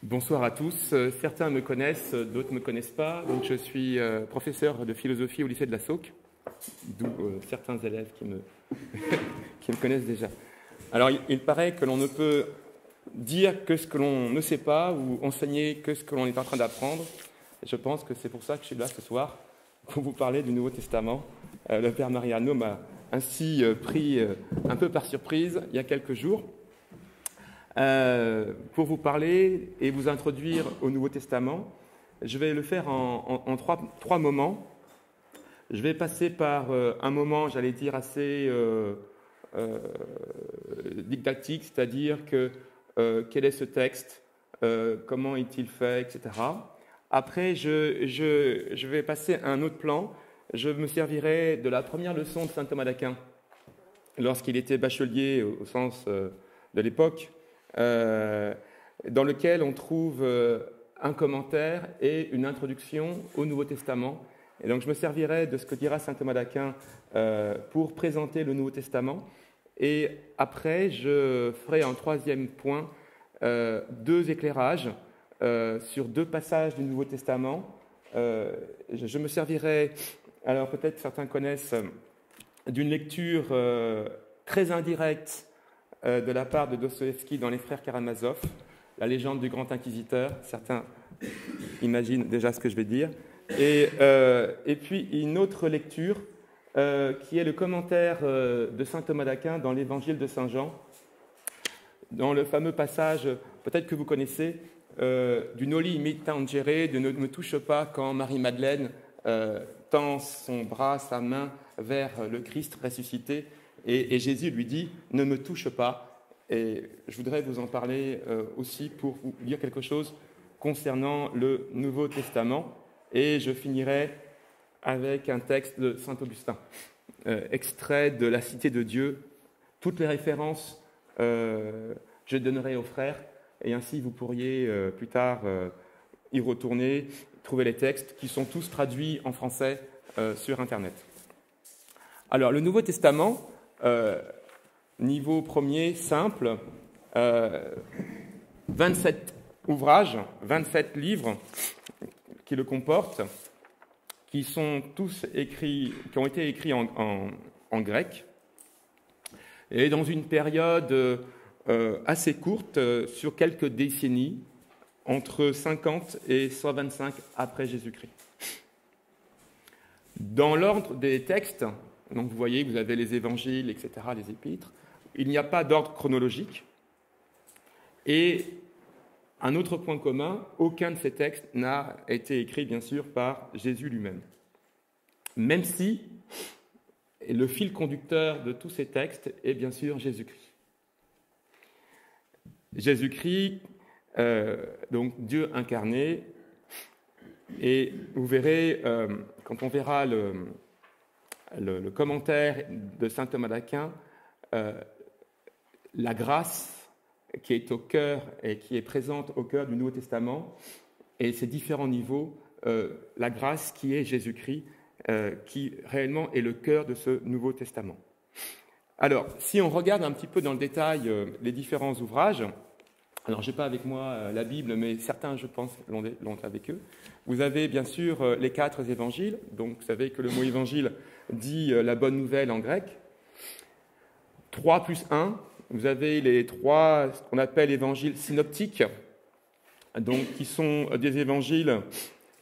Bonsoir à tous. Certains me connaissent, d'autres ne me connaissent pas. Donc, je suis professeur de philosophie au lycée de la Sauque, d'où certains élèves qui me connaissent déjà. Alors, il paraît que l'on ne peut dire que ce que l'on ne sait pas ou enseigner que ce que l'on est en train d'apprendre. Et je pense que c'est pour ça que je suis là ce soir, pour vous parler du Nouveau Testament. Le Père Mariano m'a ainsi pris un peu par surprise il y a quelques jours. Pour vous parler et vous introduire au Nouveau Testament. Je vais le faire en trois moments. Je vais passer par un moment, j'allais dire, assez didactique, c'est-à-dire que quel est ce texte, comment est-il fait, etc. Après, je vais passer à un autre plan. Je me servirai de la première leçon de saint Thomas d'Aquin, lorsqu'il était bachelier au sens de l'époque, dans lequel on trouve un commentaire et une introduction au Nouveau Testament. Et donc je me servirai de ce que dira saint Thomas d'Aquin pour présenter le Nouveau Testament. Et après, je ferai en troisième point deux éclairages sur deux passages du Nouveau Testament. Je me servirai, alors peut-être certains connaissent, d'une lecture très indirecte de la part de Dostoïevski dans Les Frères Karamazov, la légende du grand inquisiteur. Certains imaginent déjà ce que je vais dire. Et puis une autre lecture qui est le commentaire de saint Thomas d'Aquin dans l'Évangile de saint Jean, dans le fameux passage, peut-être que vous connaissez, du Noli me tangere, de ne me touche pas, quand Marie-Madeleine tend son bras, sa main vers le Christ ressuscité. Et Jésus lui dit « Ne me touche pas ». Et je voudrais vous en parler aussi pour vous dire quelque chose concernant le Nouveau Testament. Et je finirai avec un texte de saint Augustin, extrait de La Cité de Dieu. Toutes les références, je donnerai aux frères, et ainsi vous pourriez plus tard y retourner, trouver les textes qui sont tous traduits en français sur Internet. Alors, le Nouveau Testament, niveau premier, simple, 27 ouvrages, 27 livres qui le comportent, qui sont tous écrits, qui ont été écrits en grec, et dans une période assez courte, sur quelques décennies, entre 50 et 125 après Jésus-Christ. Dans l'ordre des textes, donc vous voyez, vous avez les évangiles, etc., les épîtres. Il n'y a pas d'ordre chronologique. Et un autre point commun, aucun de ces textes n'a été écrit, bien sûr, par Jésus lui-même. Même si le fil conducteur de tous ces textes est, bien sûr, Jésus-Christ. Jésus-Christ, donc Dieu incarné, et vous verrez, quand on verra le commentaire de saint Thomas d'Aquin, la grâce qui est au cœur et qui est présente au cœur du Nouveau Testament et ses différents niveaux, la grâce qui est Jésus-Christ, qui réellement est le cœur de ce Nouveau Testament. Alors, si on regarde un petit peu dans le détail les différents ouvrages, alors je n'ai pas avec moi la Bible, mais certains, je pense, l'ont avec eux. Vous avez bien sûr les 4 évangiles, donc vous savez que le mot évangile dit la bonne nouvelle en grec. 3 plus 1, vous avez les 3, ce qu'on appelle évangiles synoptiques, donc qui sont des évangiles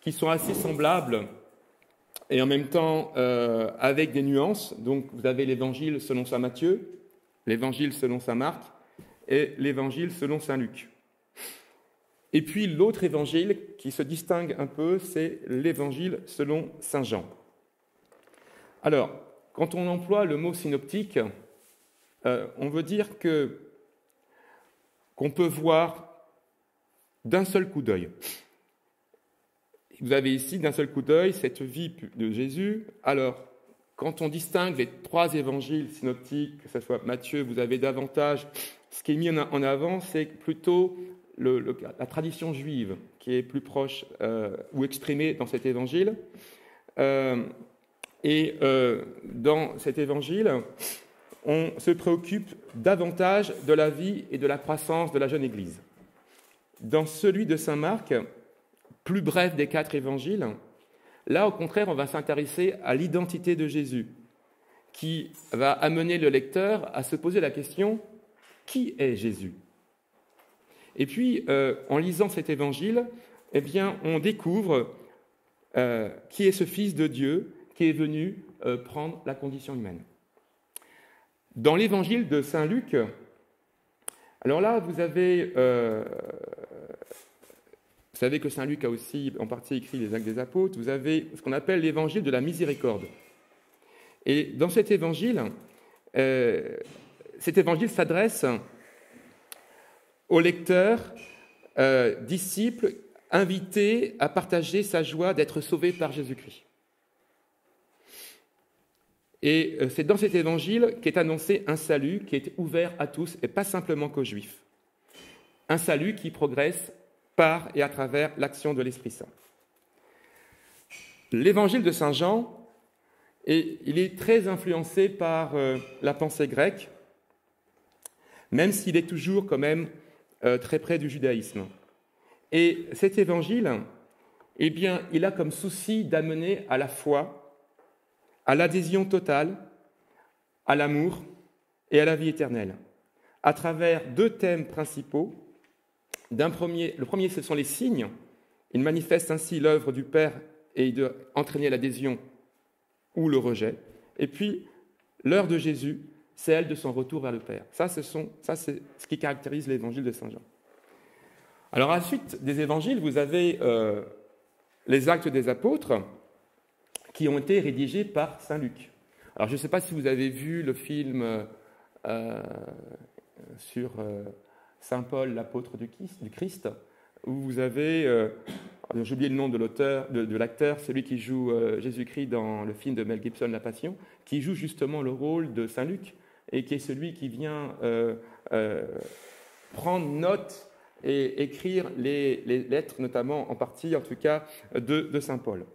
qui sont assez semblables et en même temps avec des nuances. Donc vous avez l'évangile selon saint Matthieu, l'évangile selon saint Marc et l'évangile selon saint Luc. Et puis l'autre évangile qui se distingue un peu, c'est l'évangile selon saint Jean. Alors, quand on emploie le mot synoptique, on veut dire qu'on peut voir d'un seul coup d'œil. Vous avez ici, d'un seul coup d'œil, cette vie de Jésus. Alors, quand on distingue les 3 évangiles synoptiques, que ce soit Matthieu, vous avez davantage, ce qui est mis en avant, c'est plutôt la tradition juive qui est plus proche ou exprimée dans cet évangile. Et dans cet évangile, on se préoccupe davantage de la vie et de la croissance de la jeune Église. dans celui de saint Marc, plus bref des 4 évangiles, là, au contraire, on va s'intéresser à l'identité de Jésus, qui va amener le lecteur à se poser la question « Qui est Jésus ?» Et puis, en lisant cet évangile, eh bien, on découvre qui est ce Fils de Dieu qui est venu prendre la condition humaine. Dans l'évangile de saint Luc, alors là, vous savez que saint Luc a aussi en partie écrit les Actes des Apôtres, vous avez ce qu'on appelle l'évangile de la miséricorde. Et dans cet évangile s'adresse aux lecteurs, disciples, invités à partager sa joie d'être sauvés par Jésus-Christ. Et c'est dans cet évangile qu'est annoncé un salut qui est ouvert à tous et pas simplement qu'aux Juifs. Un salut qui progresse par et à travers l'action de l'Esprit Saint. L'évangile de saint Jean, il est très influencé par la pensée grecque, même s'il est toujours quand même très près du judaïsme. Et cet évangile, eh bien, il a comme souci d'amener à la foi, à l'adhésion totale, à l'amour et à la vie éternelle, à travers 2 thèmes principaux. Le premier, ce sont les signes. Il manifeste ainsi l'œuvre du Père et d'entraîner l'adhésion ou le rejet. Et puis, l'heure de Jésus, c'est elle de son retour vers le Père. Ça, c'est ce qui caractérise l'évangile de saint Jean. Alors, à la suite des évangiles, vous avez les Actes des Apôtres qui ont été rédigés par saint Luc. Alors, je ne sais pas si vous avez vu le film sur saint Paul, l'apôtre du Christ, où vous avez, j'ai oublié le nom de l'acteur, celui qui joue Jésus-Christ dans le film de Mel Gibson, La Passion, qui joue justement le rôle de saint Luc, et qui est celui qui vient prendre note et écrire les lettres, notamment en partie, en tout cas, de saint Paul.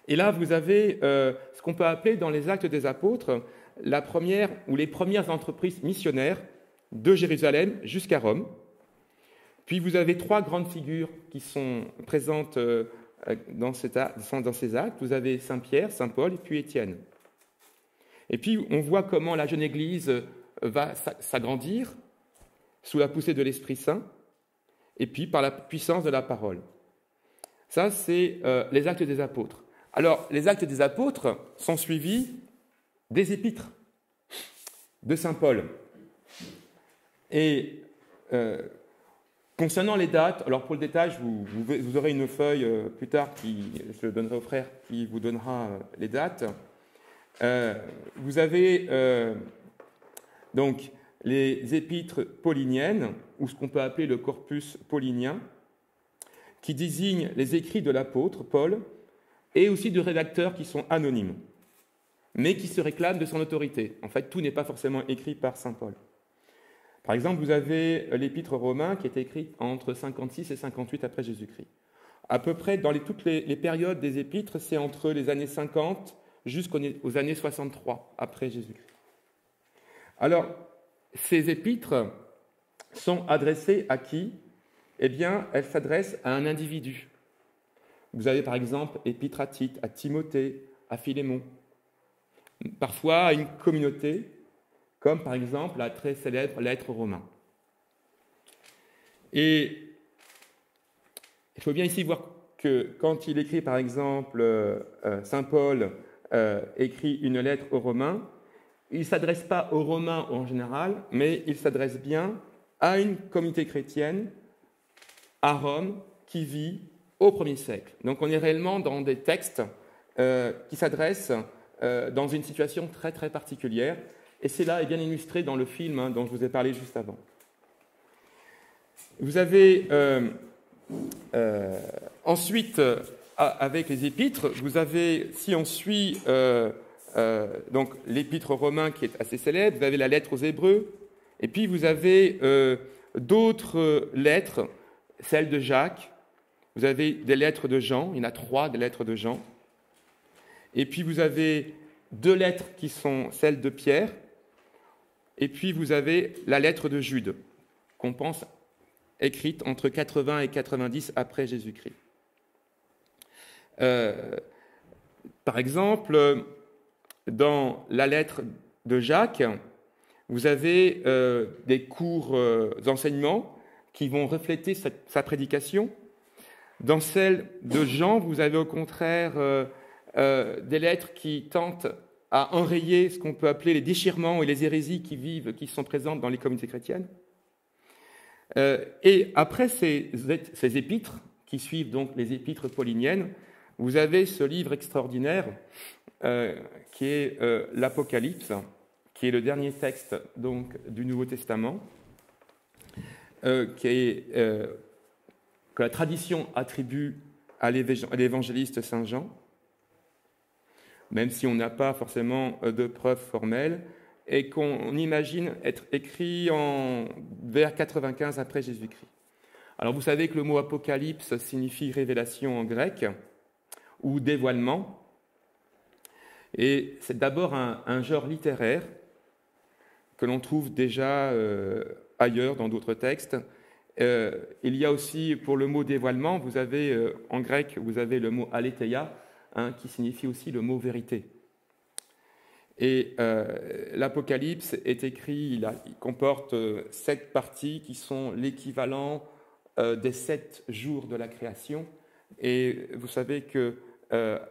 Et là, vous avez ce qu'on peut appeler dans les Actes des Apôtres la première ou les premières entreprises missionnaires de Jérusalem jusqu'à Rome. Puis vous avez 3 grandes figures qui sont présentes dans ces actes. Vous avez saint Pierre, saint Paul et puis Étienne. Et puis on voit comment la jeune Église va s'agrandir sous la poussée de l'Esprit Saint et puis par la puissance de la parole. Ça, c'est les Actes des Apôtres. Alors, les Actes des Apôtres sont suivis des épîtres de saint Paul. Et concernant les dates, alors pour le détail, vous aurez une feuille plus tard, je le donnerai au frère, qui vous donnera les dates. Vous avez donc les épîtres pauliniennes, ou ce qu'on peut appeler le corpus paulinien, qui désigne les écrits de l'apôtre Paul, et aussi de rédacteurs qui sont anonymes, mais qui se réclament de son autorité. En fait, tout n'est pas forcément écrit par saint Paul. Par exemple, vous avez l'épître romain qui est écrite entre 56 et 58 après Jésus-Christ. À peu près, dans toutes les périodes des épîtres, c'est entre les années 50 jusqu'aux années 63 après Jésus-Christ. Alors, ces épîtres sont adressées à qui ? Eh bien, elles s'adressent à un individu. Vous avez par exemple épître à Tite, à Timothée, à Philémon. Parfois à une communauté, comme par exemple la très célèbre lettre aux Romains. Et il faut bien ici voir que quand il écrit par exemple, saint Paul écrit une lettre aux Romains, il ne s'adresse pas aux Romains en général, mais il s'adresse bien à une communauté chrétienne à Rome qui vit au 1er siècle. Donc on est réellement dans des textes qui s'adressent dans une situation très très particulière, et c'est là est bien illustré dans le film dont je vous ai parlé juste avant. Vous avez ensuite, avec les épîtres, vous avez, si on suit donc l'épître romain qui est assez célèbre, vous avez la lettre aux Hébreux, et puis vous avez d'autres lettres, celle de Jacques, vous avez des lettres de Jean, il y en a 3 des lettres de Jean, et puis vous avez 2 lettres qui sont celles de Pierre, et puis vous avez la lettre de Jude, qu'on pense écrite entre 80 et 90 après Jésus-Christ. Par exemple, dans la lettre de Jacques, vous avez des courts enseignements qui vont refléter sa prédication. Dans celle de Jean, vous avez au contraire des lettres qui tentent à enrayer ce qu'on peut appeler les déchirements et les hérésies qui sont présentes dans les communautés chrétiennes. Et après ces épîtres, qui suivent donc les épîtres pauliniennes, vous avez ce livre extraordinaire qui est l'Apocalypse, qui est le dernier texte donc, du Nouveau Testament, que la tradition attribue à l'évangéliste Saint Jean, même si on n'a pas forcément de preuves formelles, et qu'on imagine être écrit vers 95 après Jésus-Christ. Alors vous savez que le mot apocalypse signifie révélation en grec, ou dévoilement, et c'est d'abord un genre littéraire que l'on trouve déjà ailleurs dans d'autres textes. Il y a aussi, pour le mot dévoilement, vous avez en grec, vous avez le mot aletheia, qui signifie aussi le mot vérité. Et l'Apocalypse est écrit, il comporte 7 parties qui sont l'équivalent des 7 jours de la création. Et vous savez que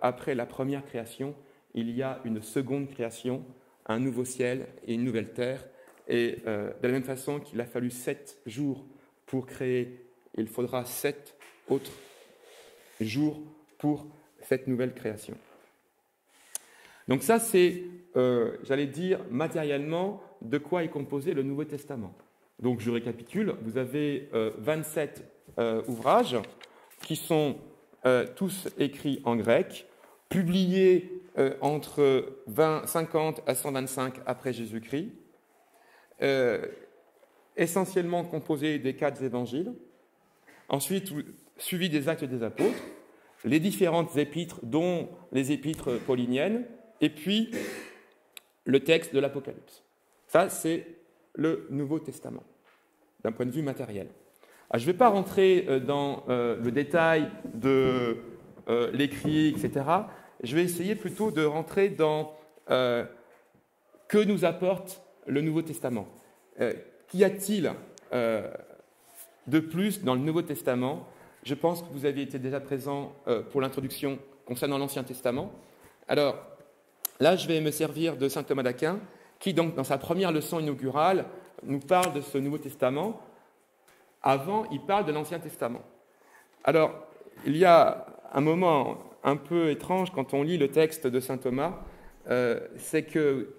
après la première création, il y a une seconde création, un nouveau ciel et une nouvelle terre. Et de la même façon qu'il a fallu 7 jours pour créer, il faudra 7 autres jours pour cette nouvelle création. Donc ça, c'est, j'allais dire, matériellement, de quoi est composé le Nouveau Testament. Donc je récapitule, vous avez 27 ouvrages qui sont tous écrits en grec, publiés entre 50 à 125 après Jésus-Christ, essentiellement composés des 4 évangiles, ensuite suivi des actes des apôtres, les différentes épîtres, dont les épîtres pauliniennes, et puis le texte de l'Apocalypse. Ça, c'est le Nouveau Testament, d'un point de vue matériel. Alors, je ne vais pas rentrer dans le détail de l'écrit, etc. Je vais essayer plutôt de rentrer dans que nous apporte le Nouveau Testament. Qu'y a-t-il de plus dans le Nouveau Testament? Je pense que vous aviez été déjà présent pour l'introduction concernant l'Ancien Testament. Alors, là, je vais me servir de saint Thomas d'Aquin, qui, donc, dans sa première leçon inaugurale, nous parle de ce Nouveau Testament. Avant, il parle de l'Ancien Testament. Alors, il y a un moment un peu étrange quand on lit le texte de saint Thomas, c'est que,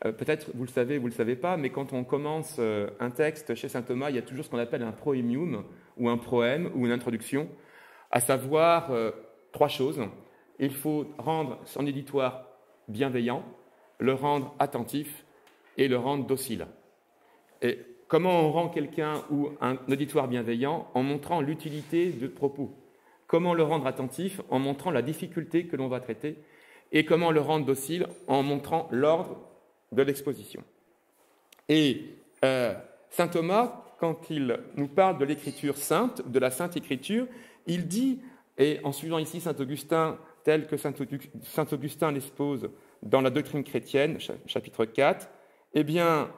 peut-être vous le savez, vous ne le savez pas, mais quand on commence un texte chez saint Thomas, il y a toujours ce qu'on appelle un proémium, ou un proème, ou une introduction, à savoir 3 choses. Il faut rendre son éditoire bienveillant, le rendre attentif et le rendre docile. Et comment on rend quelqu'un ou un auditoire bienveillant? En montrant l'utilité de propos. Comment le rendre attentif? En montrant la difficulté que l'on va traiter. Et comment le rendre docile? En montrant l'ordre de l'exposition. Et saint Thomas, quand il nous parle de l'écriture sainte, de la Sainte Écriture, il dit, et en suivant ici saint Augustin, tel que saint Augustin l'expose dans la doctrine chrétienne, chapitre 4, eh bien,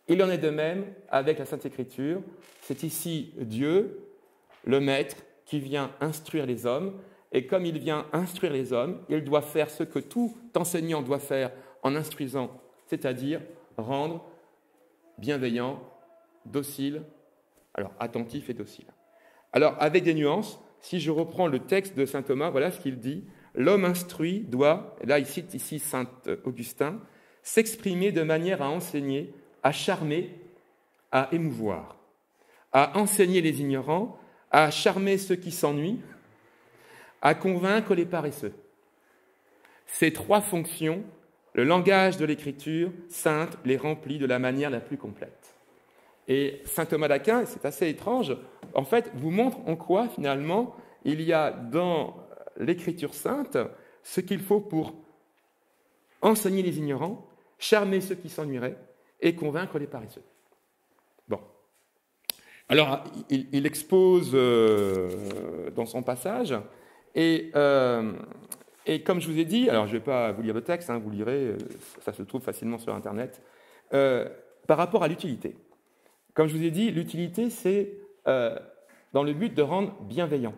il en est de même avec la Sainte Écriture. C'est ici Dieu, le Maître, qui vient instruire les hommes, et comme il vient instruire les hommes, il doit faire ce que tout enseignant doit faire en instruisant, c'est-à-dire rendre bienveillant, docile, alors attentif et docile. Alors, avec des nuances, si je reprends le texte de saint Thomas, voilà ce qu'il dit. L'homme instruit doit, là il cite ici saint Augustin, s'exprimer de manière à enseigner, à charmer, à émouvoir, à enseigner les ignorants, à charmer ceux qui s'ennuient, à convaincre les paresseux. Ces 3 fonctions, le langage de l'écriture sainte les remplit de la manière la plus complète. Et saint Thomas d'Aquin, c'est assez étrange, en fait, vous montre en quoi, finalement, il y a dans l'écriture sainte ce qu'il faut pour enseigner les ignorants, charmer ceux qui s'ennuieraient et convaincre les paresseux. Bon. Alors, il expose dans son passage, et comme je vous ai dit, alors je ne vais pas vous lire le texte, vous lirez, ça se trouve facilement sur Internet, par rapport à l'utilité. Comme je vous ai dit, l'utilité, c'est dans le but de rendre bienveillant.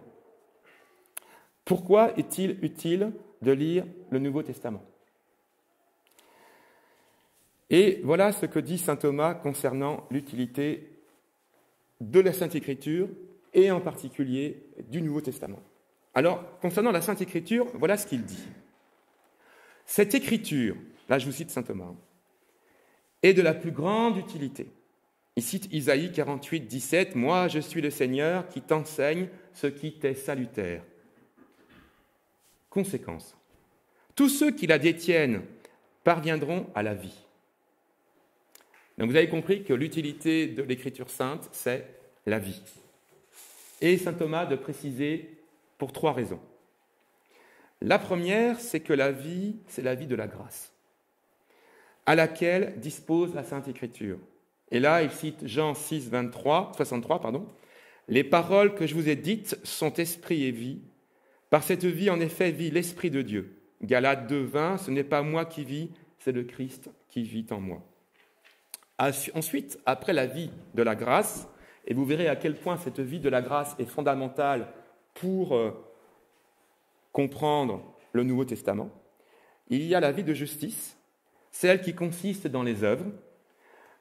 Pourquoi est-il utile de lire le Nouveau Testament? Et voilà ce que dit saint Thomas concernant l'utilité de la Sainte Écriture et en particulier du Nouveau Testament. Alors, concernant la Sainte Écriture, voilà ce qu'il dit. Cette Écriture, là je vous cite saint Thomas, est de la plus grande utilité. Il cite Isaïe 48, 17, « Moi, je suis le Seigneur qui t'enseigne ce qui t'est salutaire. » Conséquence. Tous ceux qui la détiennent parviendront à la vie. Donc vous avez compris que l'utilité de l'Écriture sainte, c'est la vie. Et saint Thomas de préciser pour 3 raisons. La première, c'est que la vie, c'est la vie de la grâce, à laquelle dispose la Sainte Écriture. Et là, il cite Jean 6, 63, « Les paroles que je vous ai dites sont esprit et vie. Par cette vie, en effet, vit l'Esprit de Dieu. » Galates 2, 20, « Ce n'est pas moi qui vis, c'est le Christ qui vit en moi. » Ensuite, après la vie de la grâce, et vous verrez à quel point cette vie de la grâce est fondamentale pour comprendre le Nouveau Testament, il y a la vie de justice, celle qui consiste dans les œuvres,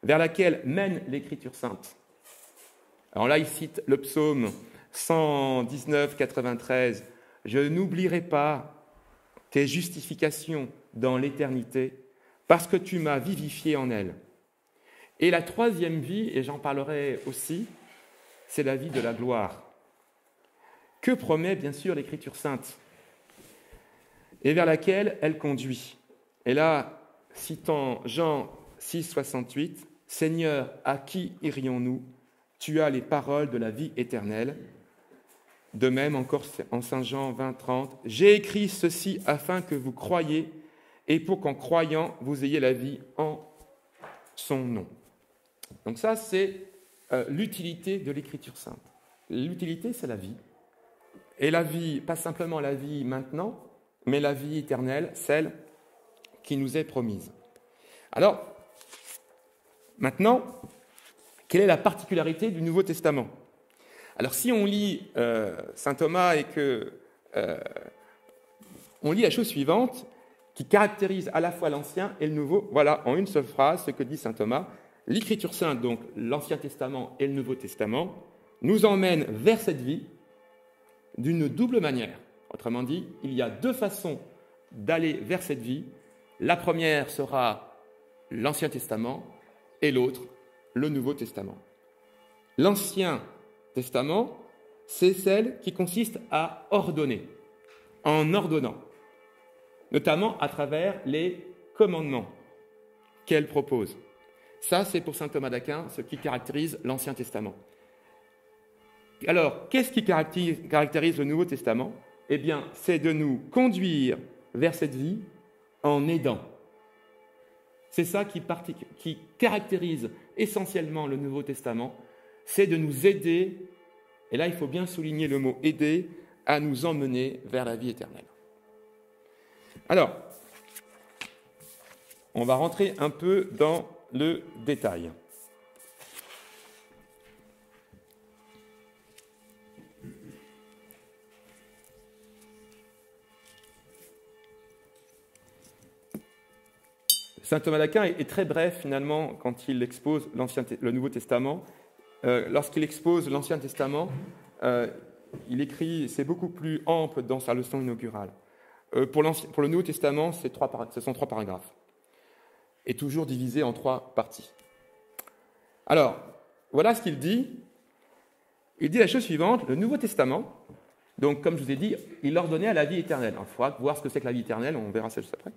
vers laquelle mène l'Écriture sainte. Alors là, il cite le psaume 119, 93, « Je n'oublierai pas tes justifications dans l'éternité, parce que tu m'as vivifié en elles. » Et la troisième vie, et j'en parlerai aussi, c'est la vie de la gloire, que promet bien sûr l'Écriture sainte, et vers laquelle elle conduit. Et là, citant Jean 6, 68, « Seigneur, à qui irions-nous? Tu as les paroles de la vie éternelle. » De même, encore en Saint Jean 20, 30, « J'ai écrit ceci afin que vous croyiez, et pour qu'en croyant, vous ayez la vie en son nom. » Donc ça, c'est l'utilité de l'Écriture sainte. L'utilité, c'est la vie. Et la vie, pas simplement la vie maintenant, mais la vie éternelle, celle qui nous est promise. Alors, maintenant, quelle est la particularité du Nouveau Testament? Alors, si on lit saint Thomas et que on lit la chose suivante, qui caractérise à la fois l'Ancien et le Nouveau, voilà, en une seule phrase, ce que dit saint Thomas. L'Écriture sainte, donc l'Ancien Testament et le Nouveau Testament, nous emmène vers cette vie d'une double manière. Autrement dit, il y a 2 façons d'aller vers cette vie. La première sera l'Ancien Testament et l'autre, le Nouveau Testament. L'Ancien Testament, c'est celle qui consiste à ordonner, en ordonnant, notamment à travers les commandements qu'elle propose. Ça, c'est pour saint Thomas d'Aquin ce qui caractérise l'Ancien Testament. Alors, qu'est-ce qui caractérise le Nouveau Testament? Eh bien, c'est de nous conduire vers cette vie en aidant. C'est ça qui caractérise essentiellement le Nouveau Testament, c'est de nous aider, et là il faut bien souligner le mot « aider », à nous emmener vers la vie éternelle. Alors, on va rentrer un peu dans le détail. Saint Thomas d'Aquin est très bref finalement quand il expose le Nouveau Testament. Lorsqu'il expose l'Ancien Testament, il écrit, c'est beaucoup plus ample dans sa leçon inaugurale. Pour le Nouveau Testament, ce sont 3 paragraphes, et toujours divisés en 3 parties. Alors, voilà ce qu'il dit. Il dit la chose suivante, le Nouveau Testament, donc comme je vous ai dit, il ordonnait à la vie éternelle. Il faudra voir ce que c'est que la vie éternelle, on verra ça juste après.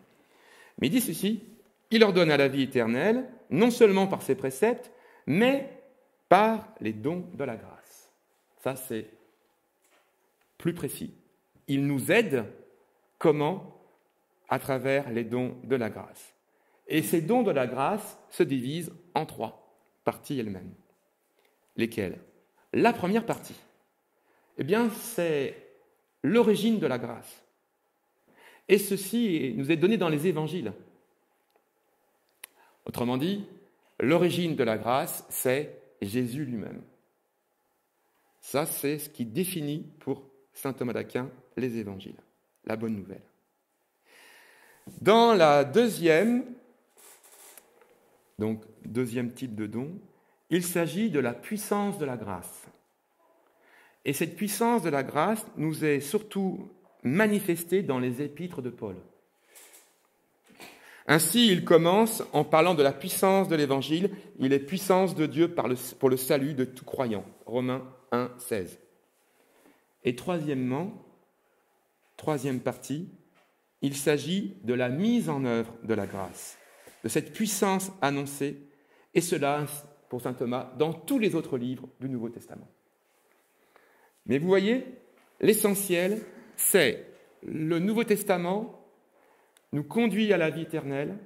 Mais il dit ceci, il ordonne à la vie éternelle, non seulement par ses préceptes, mais par les dons de la grâce. Ça, c'est plus précis. Il nous aide, comment? À travers les dons de la grâce. Et ces dons de la grâce se divisent en 3 parties elles-mêmes. Lesquelles? La première partie, eh bien, c'est l'origine de la grâce. Et ceci nous est donné dans les évangiles. Autrement dit, l'origine de la grâce, c'est Jésus lui-même. Ça, c'est ce qui définit pour saint Thomas d'Aquin les évangiles, la bonne nouvelle. Dans la deuxième type de don, il s'agit de la puissance de la grâce. Et cette puissance de la grâce nous est surtout manifestée dans les épîtres de Paul. Ainsi, il commence en parlant de la puissance de l'Évangile. Il est puissance de Dieu pour le salut de tout croyant. Romains 1, 16. Et troisième partie, il s'agit de la mise en œuvre de la grâce, de cette puissance annoncée, et cela, pour saint Thomas, dans tous les autres livres du Nouveau Testament. Mais vous voyez, l'essentiel, c'est le Nouveau Testament nous conduit à la vie éternelle,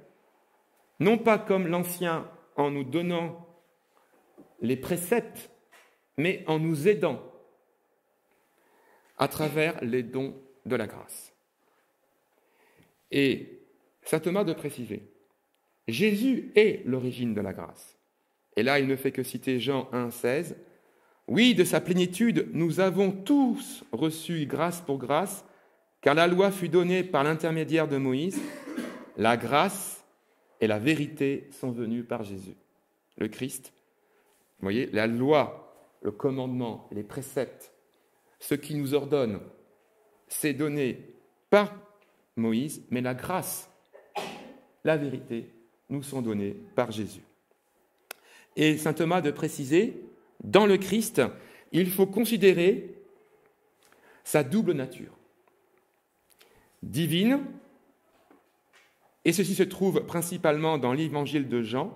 non pas comme l'Ancien en nous donnant les préceptes, mais en nous aidant à travers les dons de la grâce. Et saint Thomas de préciser, Jésus est l'origine de la grâce. Et là, il ne fait que citer Jean 1, 16. Oui, de sa plénitude, nous avons tous reçu grâce pour grâce, car la loi fut donnée par l'intermédiaire de Moïse. La grâce et la vérité sont venues par Jésus, le Christ. Vous voyez, la loi, le commandement, les préceptes, ce qui nous ordonne, c'est donné par Moïse, mais la grâce, la vérité, nous sont donnés par Jésus. Et saint Thomas de préciser, dans le Christ, il faut considérer sa double nature. Divine, et ceci se trouve principalement dans l'évangile de Jean,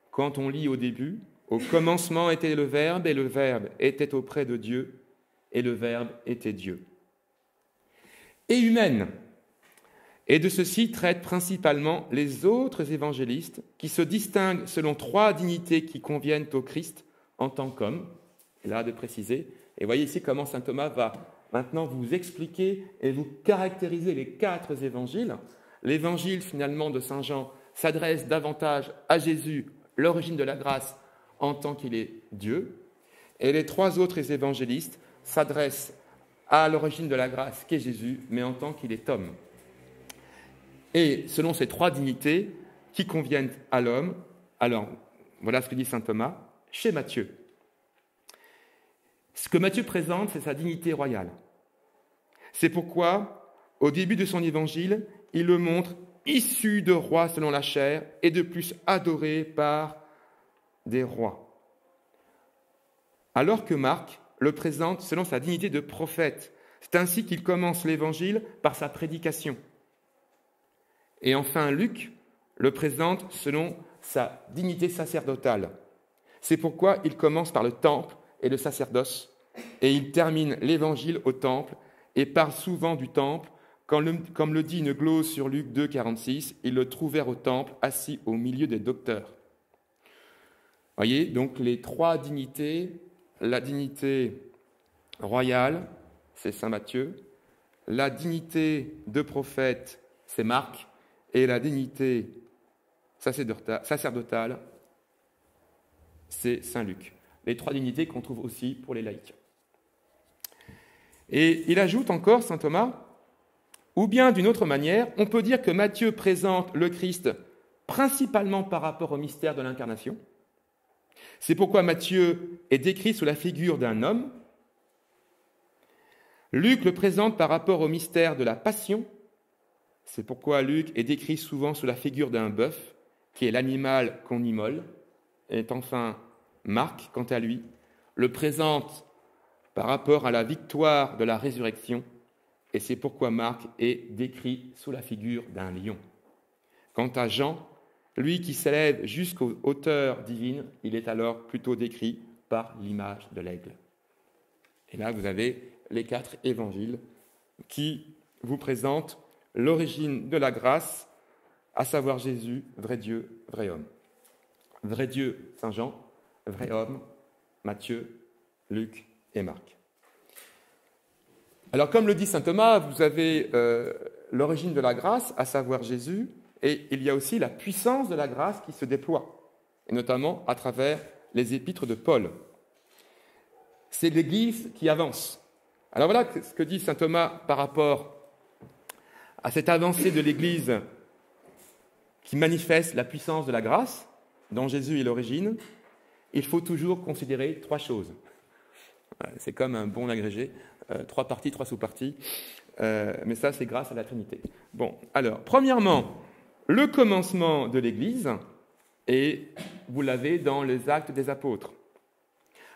quand on lit au début, « Au commencement était le Verbe, et le Verbe était auprès de Dieu, et le Verbe était Dieu. » Et humaine, et de ceci traitent principalement les autres évangélistes qui se distinguent selon 3 dignités qui conviennent au Christ en tant qu'homme, et là de préciser, et voyez ici comment saint Thomas va maintenant vous expliquer et vous caractériser les 4 évangiles. L'évangile finalement de saint Jean s'adresse davantage à Jésus, l'origine de la grâce, en tant qu'il est Dieu, et les 3 autres évangélistes s'adressent à l'origine de la grâce qu'est Jésus, mais en tant qu'il est homme. Et selon ces 3 dignités qui conviennent à l'homme, alors voilà ce que dit saint Thomas chez Matthieu. Ce que Matthieu présente, c'est sa dignité royale. C'est pourquoi, au début de son évangile, il le montre issu de rois selon la chair et de plus adoré par des rois. Alors que Marc le présente selon sa dignité de prophète. C'est ainsi qu'il commence l'évangile par sa prédication. Et enfin, Luc le présente selon sa dignité sacerdotale. C'est pourquoi il commence par le temple et le sacerdoce, et il termine l'évangile au temple et parle souvent du temple, comme le dit une glose sur Luc 2, 46, ils le trouvèrent au temple, assis au milieu des docteurs. Voyez, donc les 3 dignités, la dignité royale, c'est saint Matthieu, la dignité de prophète, c'est Marc, et la dignité sacerdotale, c'est saint Luc. Les 3 dignités qu'on trouve aussi pour les laïcs. Et il ajoute encore, saint Thomas, ou bien d'une autre manière, on peut dire que Matthieu présente le Christ principalement par rapport au mystère de l'incarnation. C'est pourquoi Matthieu est décrit sous la figure d'un homme. Luc le présente par rapport au mystère de la passion. C'est pourquoi Luc est décrit souvent sous la figure d'un bœuf, qui est l'animal qu'on immole. Et enfin, Marc, quant à lui, le présente par rapport à la victoire de la résurrection, et c'est pourquoi Marc est décrit sous la figure d'un lion. Quant à Jean, lui qui s'élève jusqu'aux hauteurs divines, il est alors plutôt décrit par l'image de l'aigle. Et là, vous avez les 4 évangiles qui vous présentent l'origine de la grâce, à savoir Jésus, vrai Dieu, vrai homme. Vrai Dieu, saint Jean, vrai homme, Matthieu, Luc et Marc. Alors, comme le dit saint Thomas, vous avez l'origine de la grâce, à savoir Jésus, et il y a aussi la puissance de la grâce qui se déploie, et notamment à travers les épîtres de Paul. C'est l'Église qui avance. Alors voilà ce que dit saint Thomas par rapport à cette avancée de l'Église qui manifeste la puissance de la grâce, dont Jésus est l'origine. Il faut toujours considérer 3 choses. C'est comme un bon agrégé, 3 parties, 3 sous-parties, mais ça c'est grâce à la Trinité. Bon, alors, premièrement, le commencement de l'Église, et vous l'avez dans les Actes des Apôtres.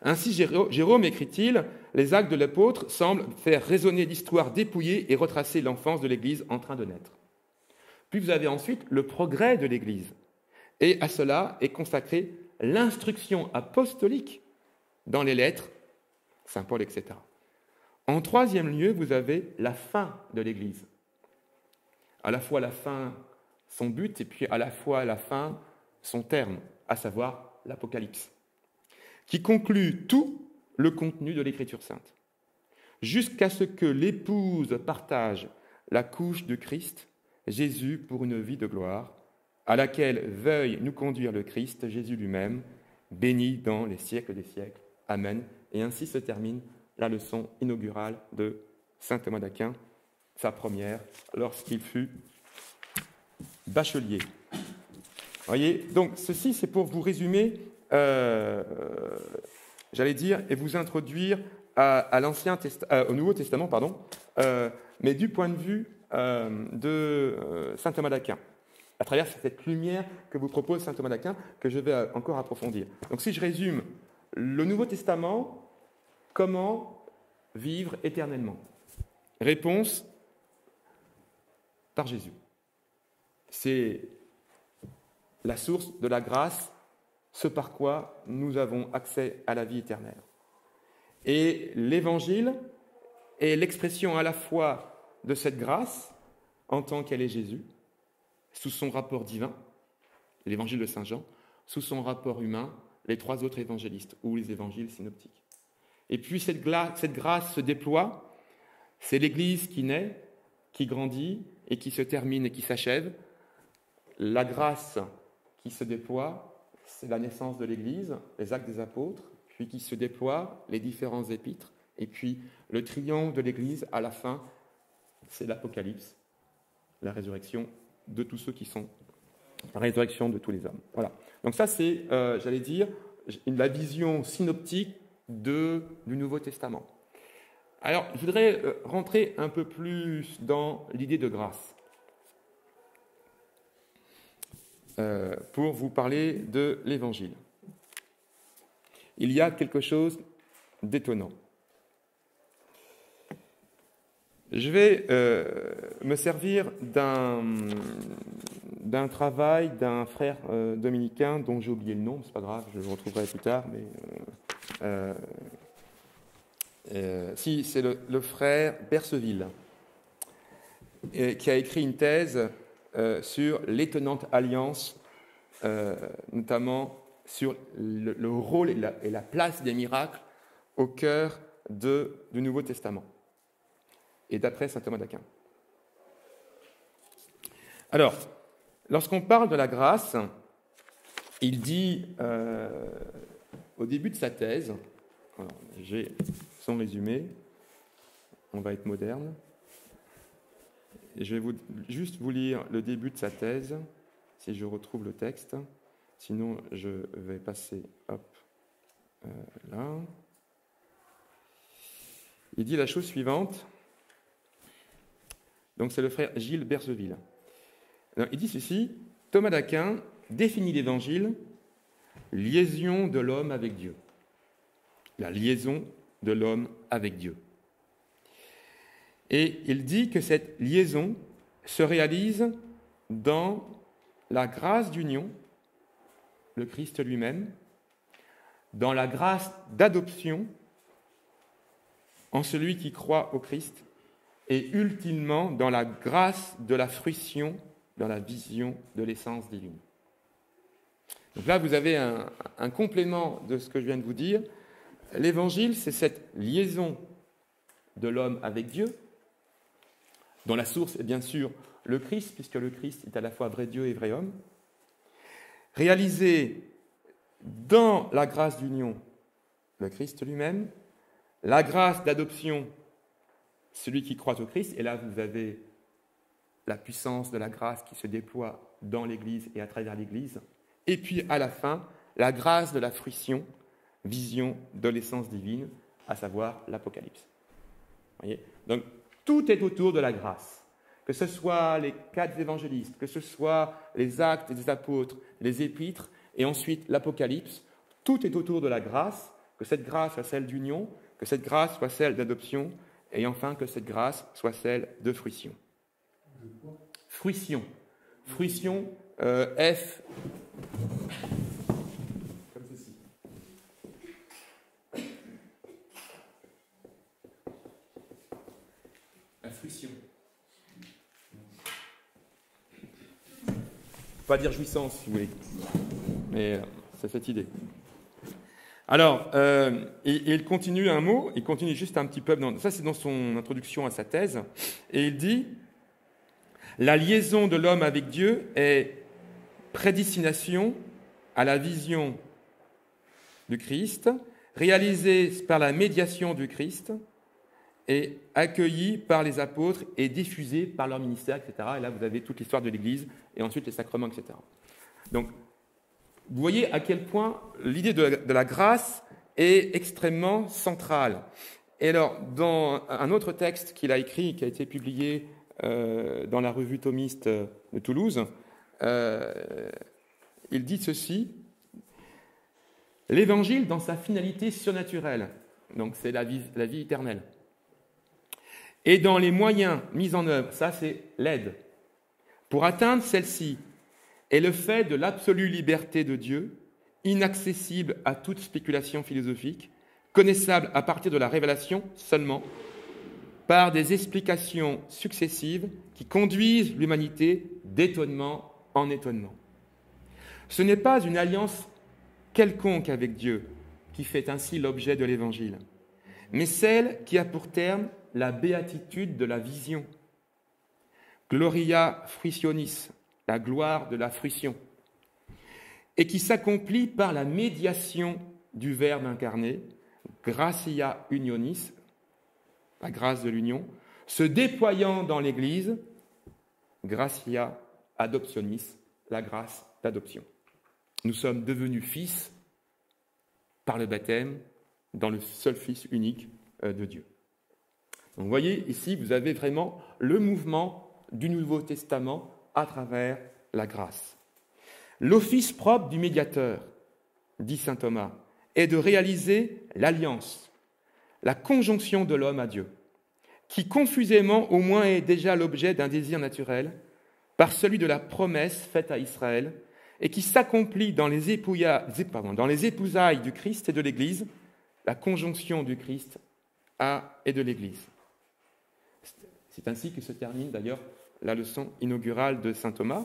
Ainsi, Jérôme écrit-il, les actes de l'apôtre semblent faire résonner l'histoire dépouillée et retracer l'enfance de l'Église en train de naître. Puis vous avez ensuite le progrès de l'Église, et à cela est consacrée l'instruction apostolique dans les lettres, Saint Paul, etc. En troisième lieu, vous avez la fin de l'Église. À la fois la fin, son but, et puis à la fois la fin, son terme, à savoir l'Apocalypse, qui conclut tout le contenu de l'Écriture sainte, jusqu'à ce que l'épouse partage la couche de Christ, Jésus, pour une vie de gloire, à laquelle veuille nous conduire le Christ, Jésus lui-même, béni dans les siècles des siècles. Amen. Et ainsi se termine la leçon inaugurale de saint Thomas d'Aquin, sa première, lorsqu'il fut bachelier. Voyez, donc ceci c'est pour vous résumer, j'allais dire, et vous introduire au Nouveau Testament, mais du point de vue de saint Thomas d'Aquin, à travers cette lumière que vous propose saint Thomas d'Aquin, que je vais encore approfondir. Donc si je résume, le Nouveau Testament, comment vivre éternellement? Réponse, par Jésus. C'est la source de la grâce, ce par quoi nous avons accès à la vie éternelle. Et l'Évangile est l'expression à la fois de cette grâce, en tant qu'elle est Jésus, sous son rapport divin, l'Évangile de Saint Jean, sous son rapport humain, les 3 autres évangélistes, ou les évangiles synoptiques. Et puis cette grâce se déploie, c'est l'Église qui naît, qui grandit, et qui se termine et qui s'achève. La grâce qui se déploie, c'est la naissance de l'Église, les actes des apôtres, puis qui se déploie, les différents épîtres, et puis le triomphe de l'Église, à la fin, c'est l'Apocalypse, la résurrection de tous ceux qui sont, la résurrection de tous les hommes. Voilà. Donc ça, c'est, j'allais dire, la vision synoptique du Nouveau Testament. Alors, je voudrais rentrer un peu plus dans l'idée de grâce, pour vous parler de l'Évangile. Il y a quelque chose d'étonnant. Je vais me servir d'un travail d'un frère dominicain dont j'ai oublié le nom, c'est pas grave, je le retrouverai plus tard, mais si, c'est le frère Berseville, qui a écrit une thèse sur l'étonnante alliance, notamment sur le rôle et la place des miracles au cœur du Nouveau Testament, et d'après saint Thomas d'Aquin. Alors, lorsqu'on parle de la grâce, il dit au début de sa thèse, alors, j'ai son résumé, on va être moderne, et je vais juste vous lire le début de sa thèse, si je retrouve le texte, sinon je vais passer, là. Il dit la chose suivante, donc c'est le frère Gilles Berseville. Alors, il dit ceci, Thomas d'Aquin définit l'Évangile, liaison de l'homme avec Dieu. La liaison de l'homme avec Dieu. Et il dit que cette liaison se réalise dans la grâce d'union, le Christ lui-même, dans la grâce d'adoption, en celui qui croit au Christ, et ultimement dans la grâce de la fruition, dans la vision de l'essence divine. Donc là, vous avez un complément de ce que je viens de vous dire, l'évangile, c'est cette liaison de l'homme avec Dieu, dont la source est bien sûr le Christ, puisque le Christ est à la fois vrai Dieu et vrai homme, réalisée dans la grâce d'union, le Christ lui-même, la grâce d'adoption, celui qui croit au Christ, et là vous avez la puissance de la grâce qui se déploie dans l'Église et à travers l'Église, et puis à la fin, la grâce de la fruition, vision de l'essence divine, à savoir l'Apocalypse. Voyez ? Donc tout est autour de la grâce, que ce soit les 4 évangélistes, que ce soit les actes des apôtres, les épîtres, et ensuite l'Apocalypse, tout est autour de la grâce, que cette grâce soit celle d'union, que cette grâce soit celle d'adoption, et enfin que cette grâce soit celle de fruition. Fruition. Fruition, F. Comme ceci. La fruition. Pas dire jouissance, si vous voulez. Mais c'est cette idée. Alors, il continue un mot, il continue juste un petit peu, ça c'est dans son introduction à sa thèse, et il dit « La liaison de l'homme avec Dieu est prédestination à la vision du Christ, réalisée par la médiation du Christ, et accueillie par les apôtres et diffusée par leur ministère, etc. » Et là, vous avez toute l'histoire de l'Église, et ensuite les sacrements, etc. Donc, vous voyez à quel point l'idée de la grâce est extrêmement centrale. Et alors, dans un autre texte qu'il a écrit, qui a été publié dans la revue thomiste de Toulouse, il dit ceci, « L'Évangile, dans sa finalité surnaturelle, donc c'est la vie éternelle, et dans les moyens mis en œuvre, ça c'est l'aide, pour atteindre celle-ci, est le fait de l'absolue liberté de Dieu, inaccessible à toute spéculation philosophique, connaissable à partir de la révélation seulement, par des explications successives qui conduisent l'humanité d'étonnement en étonnement. Ce n'est pas une alliance quelconque avec Dieu qui fait ainsi l'objet de l'Évangile, mais celle qui a pour terme la béatitude de la vision. Gloria fruitionis, la gloire de la fruition, et qui s'accomplit par la médiation du Verbe incarné, gratia unionis, la grâce de l'union, se déployant dans l'Église, gratia adoptionis, la grâce d'adoption. Nous sommes devenus fils par le baptême dans le seul Fils unique de Dieu. Donc, vous voyez, ici, vous avez vraiment le mouvement du Nouveau Testament à travers la grâce. L'office propre du médiateur, dit saint Thomas, est de réaliser l'alliance, la conjonction de l'homme à Dieu, qui confusément au moins est déjà l'objet d'un désir naturel, par celui de la promesse faite à Israël, et qui s'accomplit dans les épousailles du Christ et de l'Église, la conjonction du Christ et de l'Église. C'est ainsi que se termine d'ailleurs la leçon inaugurale de saint Thomas.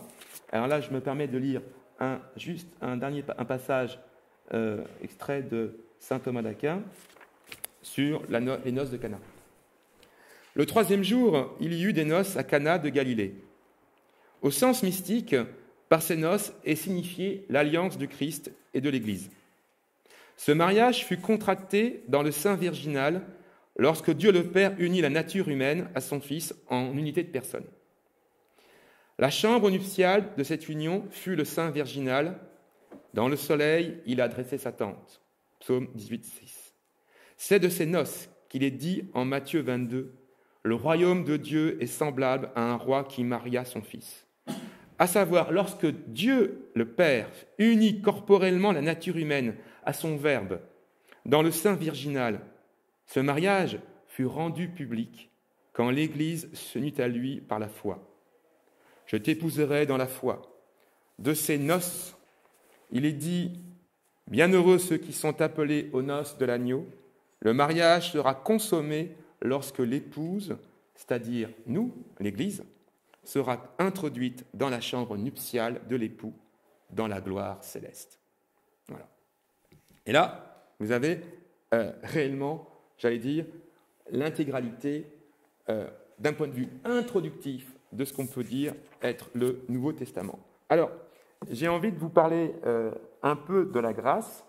Alors là, je me permets de lire un passage extrait de saint Thomas d'Aquin sur les noces de Cana. Le 3e jour, il y eut des noces à Cana de Galilée. Au sens mystique, par ces noces est signifiée l'alliance du Christ et de l'Église. Ce mariage fut contracté dans le sein virginal lorsque Dieu le Père unit la nature humaine à son Fils en unité de personne. La chambre nuptiale de cette union fut le sein virginal. Dans le soleil, il a dressé sa tente. Psaume 18,6. C'est de ces noces qu'il est dit en Matthieu 22, « Le royaume de Dieu est semblable à un roi qui maria son fils. » À savoir, lorsque Dieu, le Père, unit corporellement la nature humaine à son Verbe dans le sein virginal, ce mariage fut rendu public quand l'Église s'unit à lui par la foi. « Je t'épouserai dans la foi. » De ces noces, il est dit « Bienheureux ceux qui sont appelés aux noces de l'agneau. Le mariage sera consommé lorsque l'épouse, c'est-à-dire nous, l'Église, sera introduite dans la chambre nuptiale de l'époux, dans la gloire céleste. » Voilà. Et là, vous avez réellement, j'allais dire, l'intégralité d'un point de vue introductif de ce qu'on peut dire être le Nouveau Testament. Alors, j'ai envie de vous parler un peu de la grâce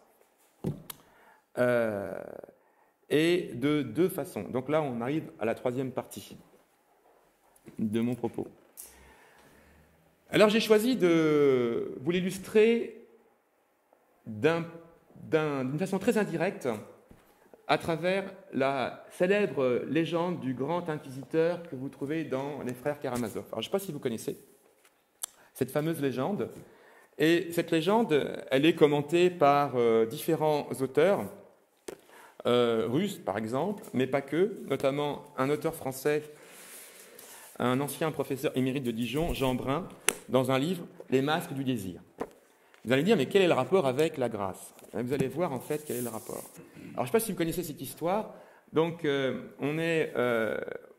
et de deux façons. Donc là, on arrive à la troisième partie de mon propos. Alors, j'ai choisi de vous l'illustrer d'une façon très indirecte à travers la célèbre légende du grand inquisiteur que vous trouvez dans les frères Karamazov. Alors, je ne sais pas si vous connaissez cette fameuse légende. Et cette légende, elle est commentée par différents auteurs, russes par exemple, mais pas que, notamment un auteur français, un ancien professeur émérite de Dijon, Jean Brun, dans un livre « Les masques du désir ». Vous allez dire, mais quel est le rapport avec la grâce? Vous allez voir en fait quel est le rapport. Alors, je ne sais pas si vous connaissez cette histoire. Donc, on est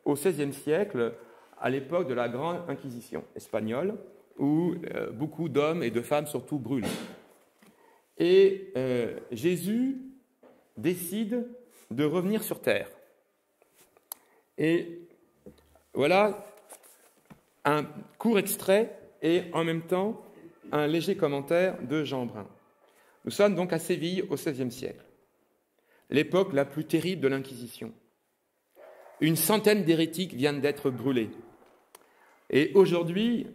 au XVIe siècle, à l'époque de la Grande Inquisition espagnole, où beaucoup d'hommes et de femmes surtout brûlent. Et Jésus décide de revenir sur terre. Et voilà un court extrait et en même temps un léger commentaire de Jean Brun. Nous sommes donc à Séville au XVIe siècle, l'époque la plus terrible de l'Inquisition. Une centaine d'hérétiques viennent d'être brûlés. Et aujourd'hui,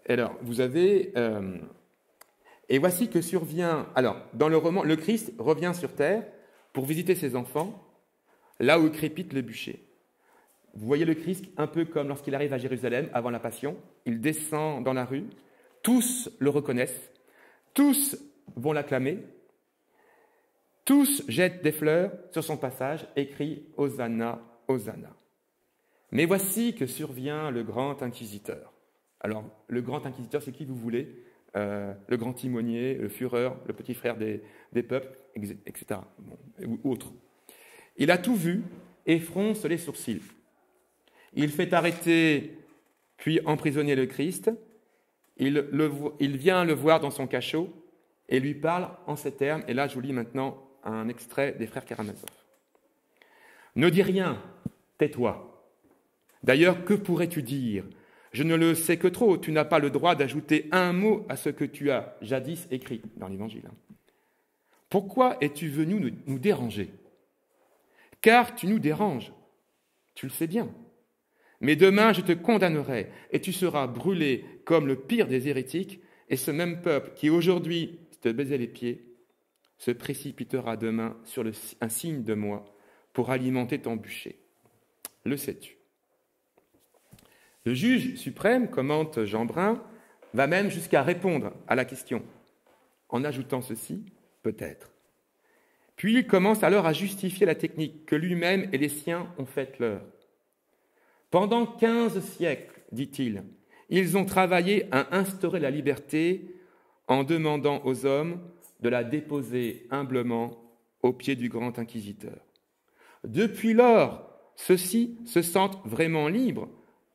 alors, vous avez... et voici que survient... Alors, dans le roman, le Christ revient sur terre pour visiter ses enfants, là où crépitent les bûchers. Vous voyez le Christ un peu comme lorsqu'il arrive à Jérusalem, avant la Passion. Il descend dans la rue, tous le reconnaissent, tous vont l'acclamer, tous jettent des fleurs sur son passage et crient « Hosanna, Hosanna ». Mais voici que survient le grand inquisiteur. Alors, le grand inquisiteur, c'est qui vous voulez? Le grand timonier, le Führer, le petit frère des peuples, etc. Bon, ou autre. Il a tout vu et fronce les sourcils. Il fait arrêter, puis emprisonner le Christ. Il vient le voir dans son cachot et lui parle en ces termes. Et là, je vous lis maintenant un extrait des frères Karamazov. « Ne dis rien, tais-toi. D'ailleurs, que pourrais-tu dire? Je ne le sais que trop, tu n'as pas le droit d'ajouter un mot à ce que tu as jadis écrit dans l'Évangile. Pourquoi es-tu venu nous déranger? Car tu nous déranges, tu le sais bien. Mais demain, je te condamnerai et tu seras brûlé comme le pire des hérétiques, et ce même peuple qui aujourd'hui te baisait les pieds se précipitera demain sur un signe de moi pour alimenter ton bûcher. Le sais-tu? Le juge suprême, commente Jean Brun, va même jusqu'à répondre à la question, en ajoutant ceci, peut-être. Puis il commence alors à justifier la technique que lui-même et les siens ont faite leur. Pendant 15 siècles, dit-il, ils ont travaillé à instaurer la liberté en demandant aux hommes de la déposer humblement aux pieds du grand inquisiteur. Depuis lors, ceux-ci se sentent vraiment libres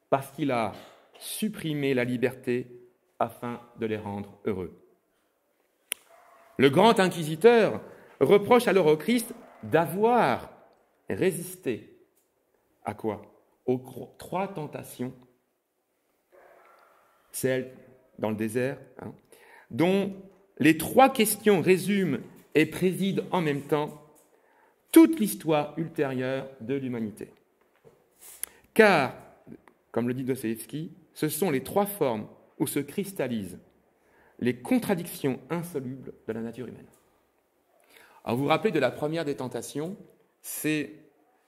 parce qu'il a supprimé la liberté afin de les rendre heureux. Le grand inquisiteur reproche alors au Christ d'avoir résisté à quoi? Aux 3 tentations, celles dans le désert, dont les 3 questions résument et président en même temps toute l'histoire ultérieure de l'humanité. Car, comme le dit Dostoïevski, ce sont les 3 formes où se cristallisent les contradictions insolubles de la nature humaine. Alors vous vous rappelez de la première des tentations, c'est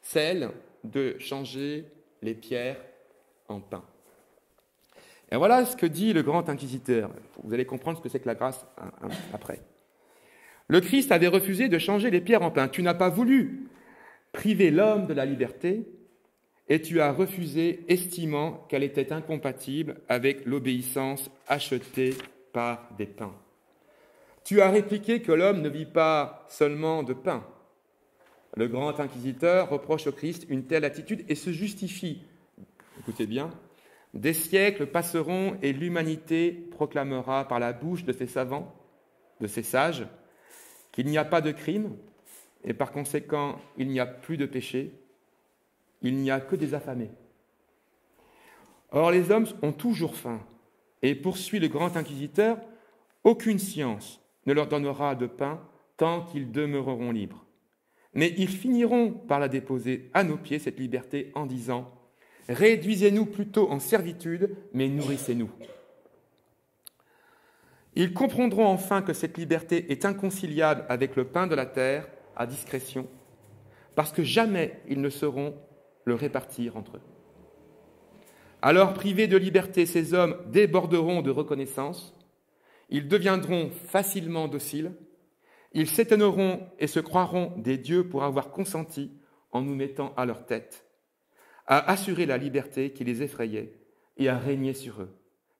celle de changer les pierres en pain. Et voilà ce que dit le grand inquisiteur. Vous allez comprendre ce que c'est que la grâce après. Le Christ avait refusé de changer les pierres en pain. Tu n'as pas voulu priver l'homme de la liberté et tu as refusé, estimant qu'elle était incompatible avec l'obéissance achetée par des pains. Tu as répliqué que l'homme ne vit pas seulement de pain. Le grand inquisiteur reproche au Christ une telle attitude et se justifie. Écoutez bien, des siècles passeront et l'humanité proclamera par la bouche de ses savants, de ses sages, qu'il n'y a pas de crime, et par conséquent, il n'y a plus de péché, il n'y a que des affamés. Or, les hommes ont toujours faim, et poursuit le grand inquisiteur, aucune science ne leur donnera de pain tant qu'ils demeureront libres. Mais ils finiront par la déposer à nos pieds, cette liberté, en disant « Réduisez-nous plutôt en servitude, mais nourrissez-nous. » Ils comprendront enfin que cette liberté est inconciliable avec le pain de la terre, à discrétion, parce que jamais ils ne sauront le répartir entre eux. Alors, privés de liberté, ces hommes déborderont de reconnaissance, ils deviendront facilement dociles, ils s'étonneront et se croiront des dieux pour avoir consenti, en nous mettant à leur tête, à assurer la liberté qui les effrayait et à régner sur eux,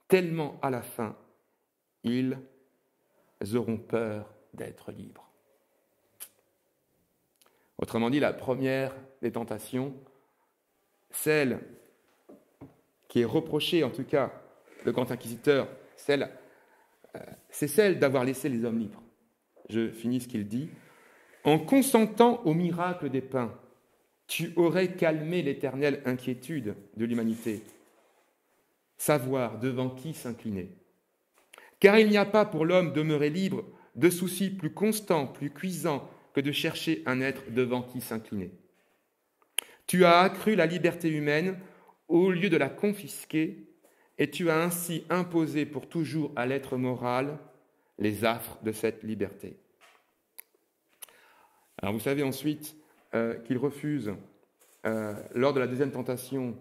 tellement à la fin, ils auront peur d'être libres. Autrement dit, la première des tentations, celle qui est reprochée, en tout cas, le grand inquisiteur, c'est celle d'avoir laissé les hommes libres. Je finis ce qu'il dit. En consentant au miracle des pains, tu aurais calmé l'éternelle inquiétude de l'humanité, savoir devant qui s'incliner. Car il n'y a pas pour l'homme demeuré libre de soucis plus constants, plus cuisants que de chercher un être devant qui s'incliner. Tu as accru la liberté humaine au lieu de la confisquer, et tu as ainsi imposé pour toujours à l'être moral les affres de cette liberté. Alors vous savez ensuite qu'il refuse, lors de la deuxième tentation,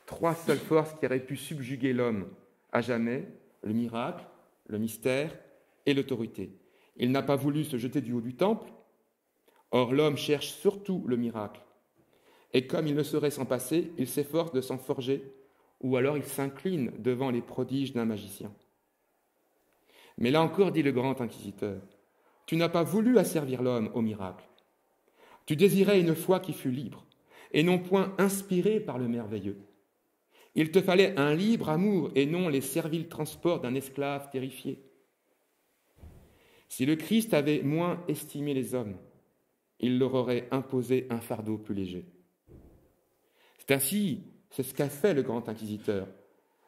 3 seules forces qui auraient pu subjuguer l'homme à jamais, le miracle, le mystère et l'autorité. Il n'a pas voulu se jeter du haut du temple, or l'homme cherche surtout le miracle. Et comme il ne saurait s'en passer, il s'efforce de s'en forger, ou alors il s'incline devant les prodiges d'un magicien. Mais là encore, dit le grand inquisiteur, tu n'as pas voulu asservir l'homme au miracle. Tu désirais une foi qui fût libre, et non point inspirée par le merveilleux. Il te fallait un libre amour, et non les serviles transports d'un esclave terrifié. Si le Christ avait moins estimé les hommes, il leur aurait imposé un fardeau plus léger. C'est ainsi, c'est ce qu'a fait le grand inquisiteur.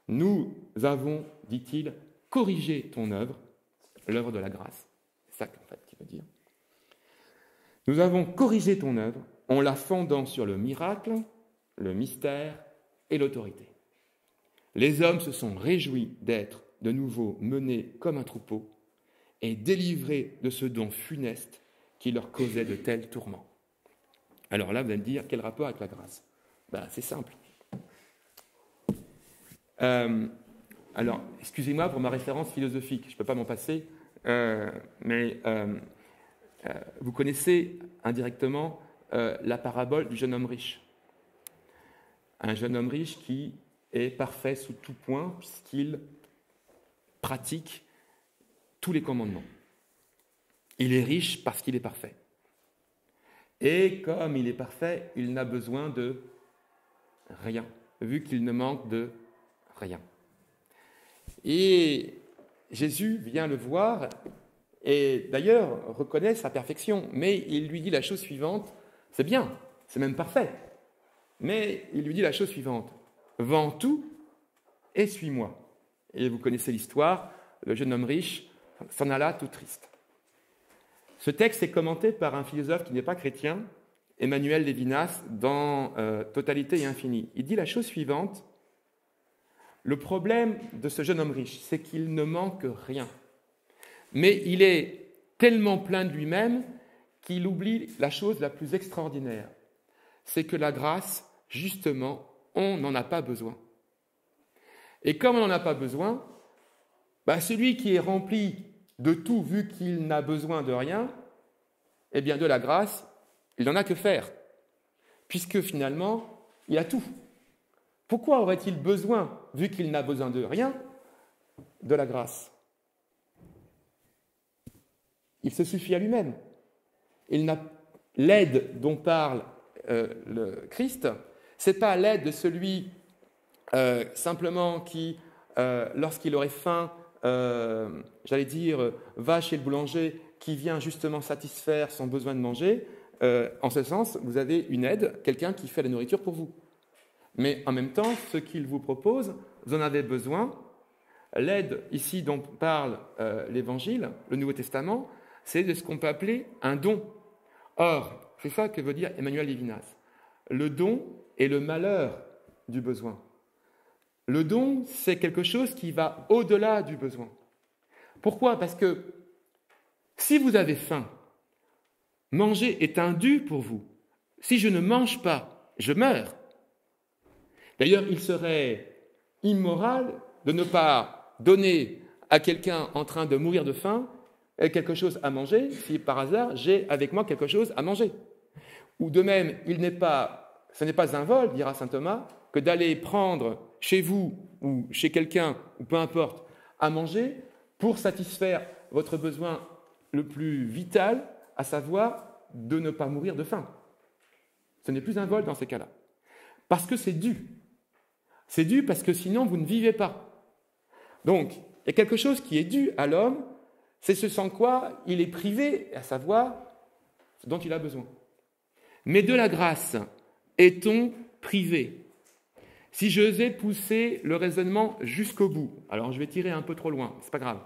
Nous avons, dit-il, corrigé ton œuvre, l'œuvre de la grâce. C'est ça qu'en fait qu'il veut dire. Nous avons corrigé ton œuvre en la fondant sur le miracle, le mystère et l'autorité. Les hommes se sont réjouis d'être de nouveau menés comme un troupeau et délivrés de ce don funeste qui leur causait de tels tourments. Alors là, vous allez me dire, quel rapport avec la grâce ? C'est simple. Alors, excusez-moi pour ma référence philosophique, je ne peux pas m'en passer, mais vous connaissez indirectement la parabole du jeune homme riche. Un jeune homme riche qui est parfait sous tout point puisqu'il pratique tous les commandements. Il est riche parce qu'il est parfait. Et comme il est parfait, il n'a besoin de rien, vu qu'il ne manque de rien. Et Jésus vient le voir et d'ailleurs reconnaît sa perfection, mais il lui dit la chose suivante, c'est bien, c'est même parfait, mais il lui dit la chose suivante, vends tout et suis-moi. Et vous connaissez l'histoire, le jeune homme riche s'en alla tout triste. Ce texte est commenté par un philosophe qui n'est pas chrétien, Emmanuel Lévinas, dans Totalité et Infini. Il dit la chose suivante, le problème de ce jeune homme riche, c'est qu'il ne manque rien. Mais il est tellement plein de lui-même qu'il oublie la chose la plus extraordinaire. C'est que la grâce, justement, on n'en a pas besoin. Et comme on n'en a pas besoin, celui qui est rempli de tout, vu qu'il n'a besoin de rien, eh bien de la grâce, il n'en a que faire, puisque finalement, il a tout. Pourquoi aurait-il besoin, vu qu'il n'a besoin de rien, de la grâce ? Il se suffit à lui-même. L'aide dont parle le Christ, ce n'est pas l'aide de celui simplement qui, lorsqu'il aurait faim, va chez le boulanger qui vient justement satisfaire son besoin de manger, en ce sens, vous avez une aide, quelqu'un qui fait la nourriture pour vous. Mais en même temps, ce qu'il vous propose, vous en avez besoin. L'aide ici dont parle l'Évangile, le Nouveau Testament, c'est de ce qu'on peut appeler un don. Or, c'est ça que veut dire Emmanuel Levinas. Le don est le malheur du besoin. Le don, c'est quelque chose qui va au-delà du besoin. Pourquoi ? Parce que si vous avez faim, manger est un dû pour vous. Si je ne mange pas, je meurs. D'ailleurs, il serait immoral de ne pas donner à quelqu'un en train de mourir de faim quelque chose à manger si par hasard j'ai avec moi quelque chose à manger. Ou de même, ce n'est pas un vol, dira saint Thomas, que d'aller prendre chez vous ou chez quelqu'un, ou peu importe, à manger pour satisfaire votre besoin le plus vital, à savoir de ne pas mourir de faim. Ce n'est plus un vol dans ces cas-là. Parce que c'est dû. C'est dû parce que sinon vous ne vivez pas. Donc, il y a quelque chose qui est dû à l'homme, c'est ce sans quoi il est privé, à savoir ce dont il a besoin. Mais de la grâce, est-on privé ? Si j'osais pousser le raisonnement jusqu'au bout, alors je vais tirer un peu trop loin, c'est pas grave.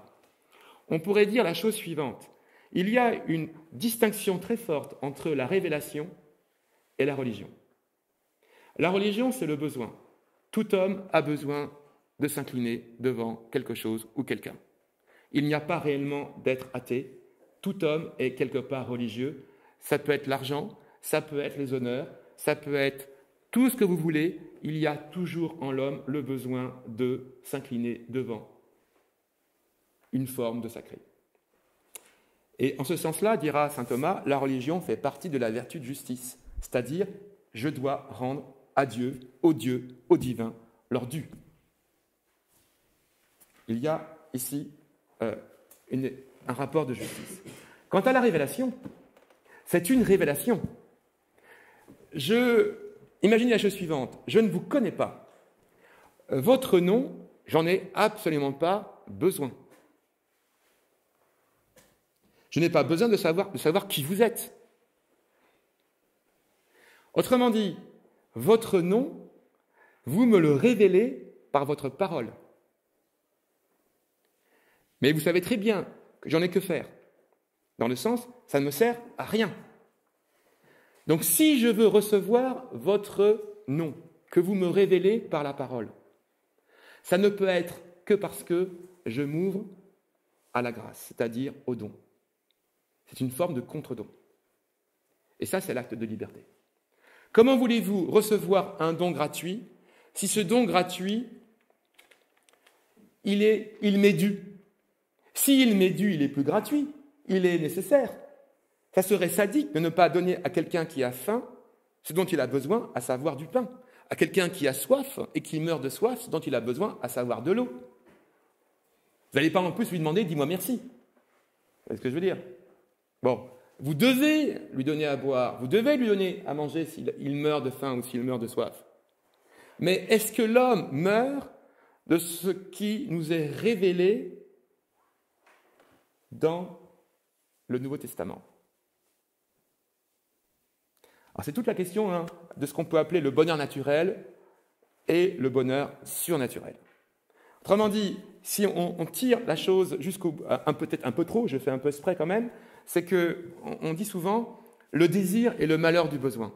On pourrait dire la chose suivante. Il y a une distinction très forte entre la révélation et la religion. La religion, c'est le besoin. Tout homme a besoin de s'incliner devant quelque chose ou quelqu'un. Il n'y a pas réellement d'être athée. Tout homme est quelque part religieux. Ça peut être l'argent, ça peut être les honneurs, ça peut être tout ce que vous voulez. Il y a toujours en l'homme le besoin de s'incliner devant une forme de sacré. Et en ce sens-là, dira saint Thomas, la religion fait partie de la vertu de justice, c'est-à-dire je dois rendre à Dieu, au divin, leur dû. Il y a ici un rapport de justice. Quant à la révélation, c'est une révélation. Imaginez la chose suivante, je ne vous connais pas. Votre nom, j'en ai absolument pas besoin. Je n'ai pas besoin de savoir qui vous êtes. Autrement dit, votre nom, vous me le révélez par votre parole. Mais vous savez très bien que j'en ai que faire. Dans le sens, ça ne me sert à rien. Donc si je veux recevoir votre nom, que vous me révélez par la parole, ça ne peut être que parce que je m'ouvre à la grâce, c'est-à-dire au don. C'est une forme de contre-don. Et ça, c'est l'acte de liberté. Comment voulez-vous recevoir un don gratuit si ce don gratuit, il m'est dû ? S'il m'est dû, il est plus gratuit, il est nécessaire. Ça serait sadique de ne pas donner à quelqu'un qui a faim ce dont il a besoin, à savoir du pain. À quelqu'un qui a soif et qui meurt de soif, ce dont il a besoin, à savoir de l'eau. Vous n'allez pas en plus lui demander « dis-moi merci ». Vous voyez ce que je veux dire ? Bon, vous devez lui donner à boire, vous devez lui donner à manger s'il meurt de faim ou s'il meurt de soif. Mais est-ce que l'homme meurt de ce qui nous est révélé dans le Nouveau Testament ? Alors c'est toute la question de ce qu'on peut appeler le bonheur naturel et le bonheur surnaturel. Autrement dit, si on tire la chose jusqu'au bout, peut-être un peu trop, je fais un peu exprès quand même, c'est qu'on dit souvent le désir et le malheur du besoin.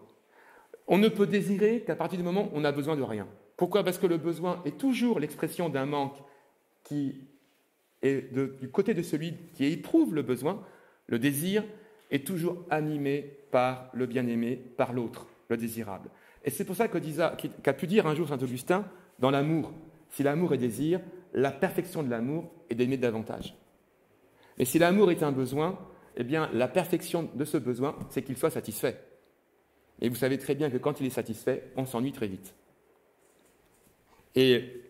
On ne peut désirer qu'à partir du moment où on a besoin de rien. Pourquoi ? Parce que le besoin est toujours l'expression d'un manque qui est du côté de celui qui éprouve le besoin. Le désir est toujours animé par le bien-aimé, par l'autre, le désirable. Et c'est pour ça qu'a pu dire un jour saint Augustin, dans l'amour, si l'amour est désir, la perfection de l'amour est d'aimer davantage. Et si l'amour est un besoin, eh bien, la perfection de ce besoin, c'est qu'il soit satisfait. Et vous savez très bien que quand il est satisfait, on s'ennuie très vite. Et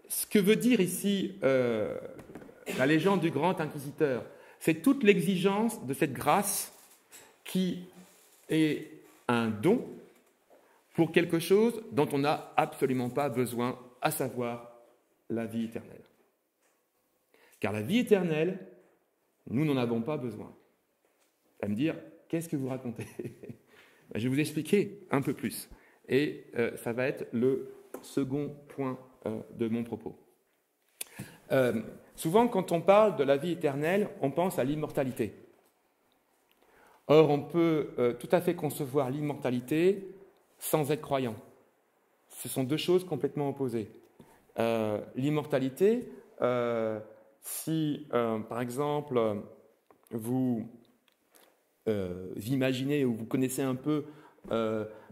ce que veut dire ici la légende du grand inquisiteur, c'est toute l'exigence de cette grâce qui est un don pour quelque chose dont on n'a absolument pas besoin, à savoir la vie éternelle. Car la vie éternelle, Nous n'en avons pas besoin. Vous allez me dire, qu'est-ce que vous racontez? Je vais vous expliquer un peu plus. Et ça va être le second point de mon propos. Souvent, quand on parle de la vie éternelle, on pense à l'immortalité. Or, on peut tout à fait concevoir l'immortalité sans être croyant. Ce sont deux choses complètement opposées. L'immortalité, si, par exemple, vous imaginez ou vous connaissez un peu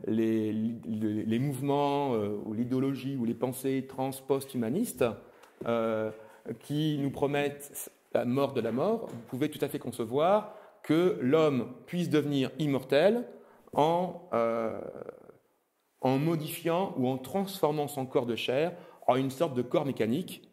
les mouvements ou l'idéologie ou les pensées trans-post-humanistes qui nous promettent la mort de la mort, vous pouvez tout à fait concevoir que l'homme puisse devenir immortel en modifiant ou en transformant son corps de chair en une sorte de corps mécanique.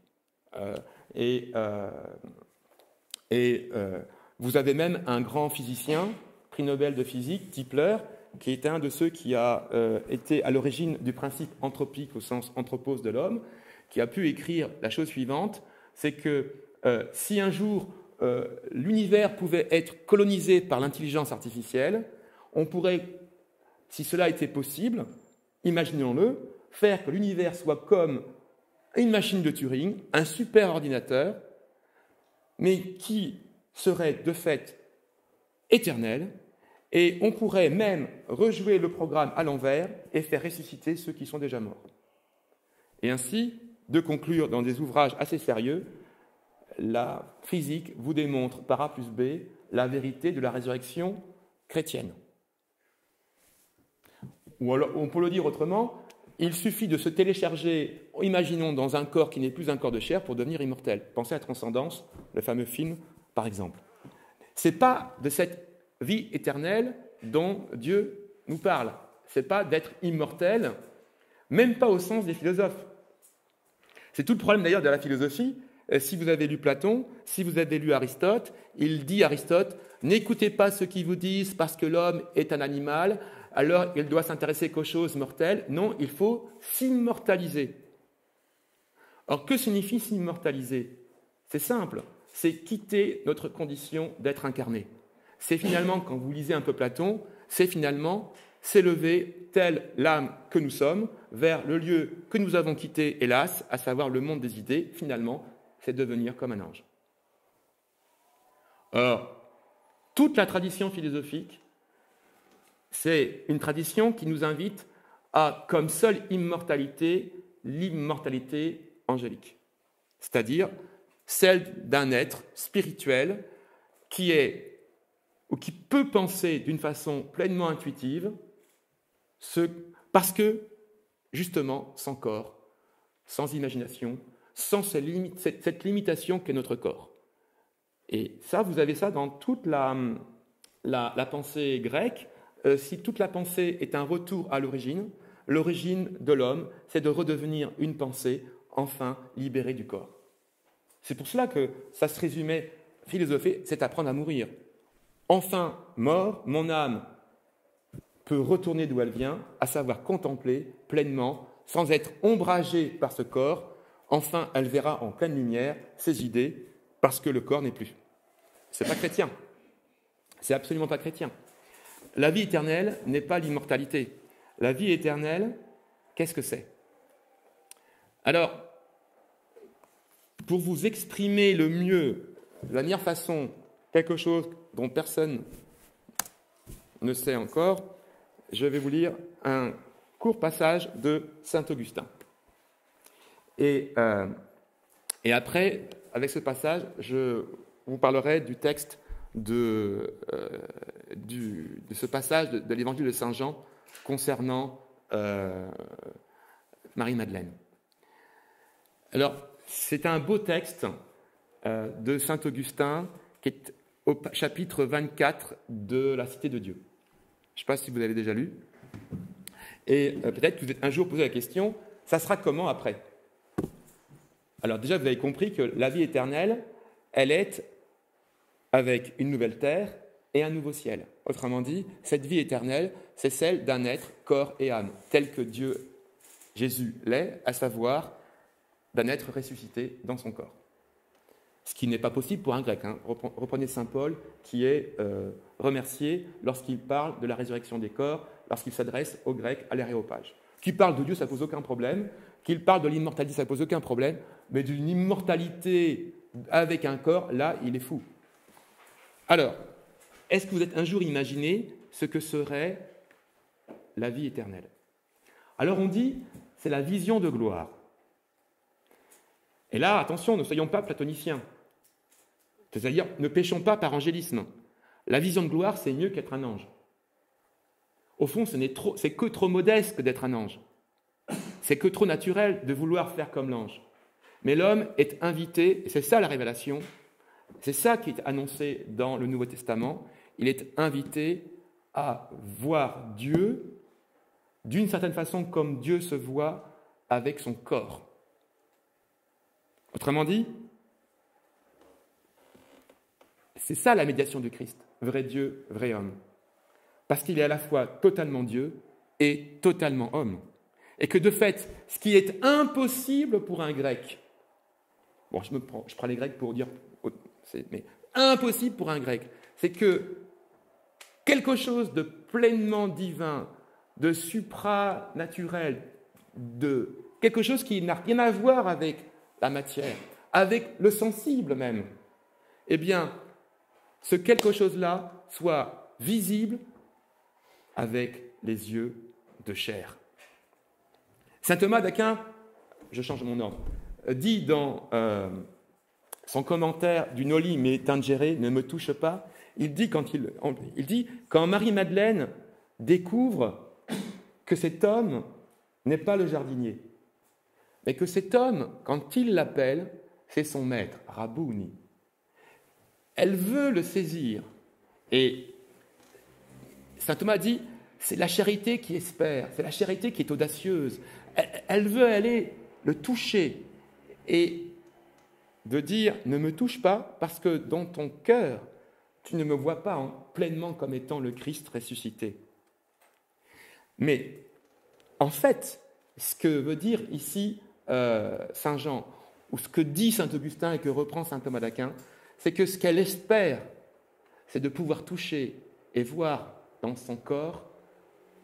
Vous avez même un grand physicien, prix Nobel de physique, Tipler, qui est un de ceux qui a été à l'origine du principe anthropique au sens anthropos de l'homme, qui a pu écrire la chose suivante, c'est que si un jour l'univers pouvait être colonisé par l'intelligence artificielle, on pourrait, si cela était possible, imaginons-le, faire que l'univers soit comme une machine de Turing, un super ordinateur, mais qui serait de fait éternel, et on pourrait même rejouer le programme à l'envers et faire ressusciter ceux qui sont déjà morts. Et ainsi, de conclure dans des ouvrages assez sérieux, la physique vous démontre par A plus B la vérité de la résurrection chrétienne. Ou alors, on peut le dire autrement, il suffit de se télécharger, imaginons, dans un corps qui n'est plus un corps de chair pour devenir immortel. Pensez à Transcendance, le fameux film, par exemple. Ce n'est pas de cette vie éternelle dont Dieu nous parle. Ce n'est pas d'être immortel, même pas au sens des philosophes. C'est tout le problème d'ailleurs de la philosophie. Si vous avez lu Platon, si vous avez lu Aristote, il dit, Aristote, n'écoutez pas ceux qui vous disent parce que l'homme est un animal, alors il doit s'intéresser qu'aux choses mortelles. Non, il faut s'immortaliser. Or, que signifie s'immortaliser? C'est simple, c'est quitter notre condition d'être incarné. C'est finalement, quand vous lisez un peu Platon, c'est finalement s'élever, telle l'âme que nous sommes, vers le lieu que nous avons quitté, hélas, à savoir le monde des idées, finalement, c'est devenir comme un ange. Or, toute la tradition philosophique, c'est une tradition qui nous invite à, comme seule immortalité, l'immortalité angélique. C'est-à-dire celle d'un être spirituel qui est, ou qui peut penser d'une façon pleinement intuitive, parce que, justement, sans corps, sans imagination, sans cette limitation qu'est notre corps. Et ça, vous avez ça dans toute la pensée grecque. Si toute la pensée est un retour à l'origine de l'homme, c'est de redevenir une pensée enfin libérée du corps. C'est pour cela que ça se résumait, philosopher, c'est apprendre à mourir. Enfin mort, mon âme peut retourner d'où elle vient, à savoir contempler pleinement, sans être ombragée par ce corps. Enfin, elle verra en pleine lumière ses idées, parce que le corps n'est plus. C'est pas chrétien. C'est absolument pas chrétien. La vie éternelle n'est pas l'immortalité. La vie éternelle, qu'est-ce que c'est? Alors, pour vous exprimer le mieux, de la meilleure façon, quelque chose dont personne ne sait encore, je vais vous lire un court passage de saint Augustin. Et après, avec ce passage, je vous parlerai du texte de ce passage de l'évangile de saint Jean concernant Marie-Madeleine. Alors, c'est un beau texte de saint Augustin qui est au chapitre 24 de la Cité de Dieu. Je ne sais pas si vous l'avez déjà lu. Et peut-être que vous êtes un jour posé la question, ça sera comment après? Alors déjà, vous avez compris que la vie éternelle, elle est avec une nouvelle terre et un nouveau ciel. Autrement dit, cette vie éternelle, c'est celle d'un être, corps et âme, tel que Dieu, Jésus l'est, à savoir d'un être ressuscité dans son corps. Ce qui n'est pas possible pour un grec. Reprenez saint Paul qui est remercié lorsqu'il parle de la résurrection des corps, lorsqu'il s'adresse aux Grecs à l'Aréopage. Qu'il parle de Dieu, ça ne pose aucun problème. Qu'il parle de l'immortalité, ça ne pose aucun problème. Mais d'une immortalité avec un corps, là, il est fou. Alors, est-ce que vous êtes un jour imaginé ce que serait la vie éternelle? Alors on dit, c'est la vision de gloire. Et là, attention, ne soyons pas platoniciens. C'est-à-dire, ne péchons pas par angélisme. La vision de gloire, c'est mieux qu'être un ange. Au fond, c'est que trop modeste que d'être un ange. C'est que trop naturel de vouloir faire comme l'ange. Mais l'homme est invité, et c'est ça la révélation, c'est ça qui est annoncé dans le Nouveau Testament, il est invité à voir Dieu d'une certaine façon comme Dieu se voit avec son corps. Autrement dit, c'est ça la médiation du Christ, vrai Dieu, vrai homme. Parce qu'il est à la fois totalement Dieu et totalement homme. Et que de fait, ce qui est impossible pour un grec, bon, je prends les Grecs pour dire, mais impossible pour un grec, c'est que quelque chose de pleinement divin, de supranaturel, de quelque chose qui n'a rien à voir avec la matière, avec le sensible même, eh bien, ce quelque chose-là soit visible avec les yeux de chair. Saint Thomas d'Aquin, je change mon ordre, dit dans son commentaire du Noli me tangere, ne me touche pas, il dit quand Marie-Madeleine découvre que cet homme n'est pas le jardinier, mais que cet homme, quand il l'appelle, c'est son maître, Rabbouni. Elle veut le saisir. Et saint Thomas dit, c'est la charité qui espère, c'est la charité qui est audacieuse. Elle veut aller le toucher et de dire, ne me touche pas, parce que dans ton cœur, tu ne me vois pas pleinement comme étant le Christ ressuscité. Mais en fait, ce que veut dire ici Saint Jean, ou ce que dit Saint Augustin et que reprend Saint Thomas d'Aquin, c'est que ce qu'elle espère, c'est de pouvoir toucher et voir dans son corps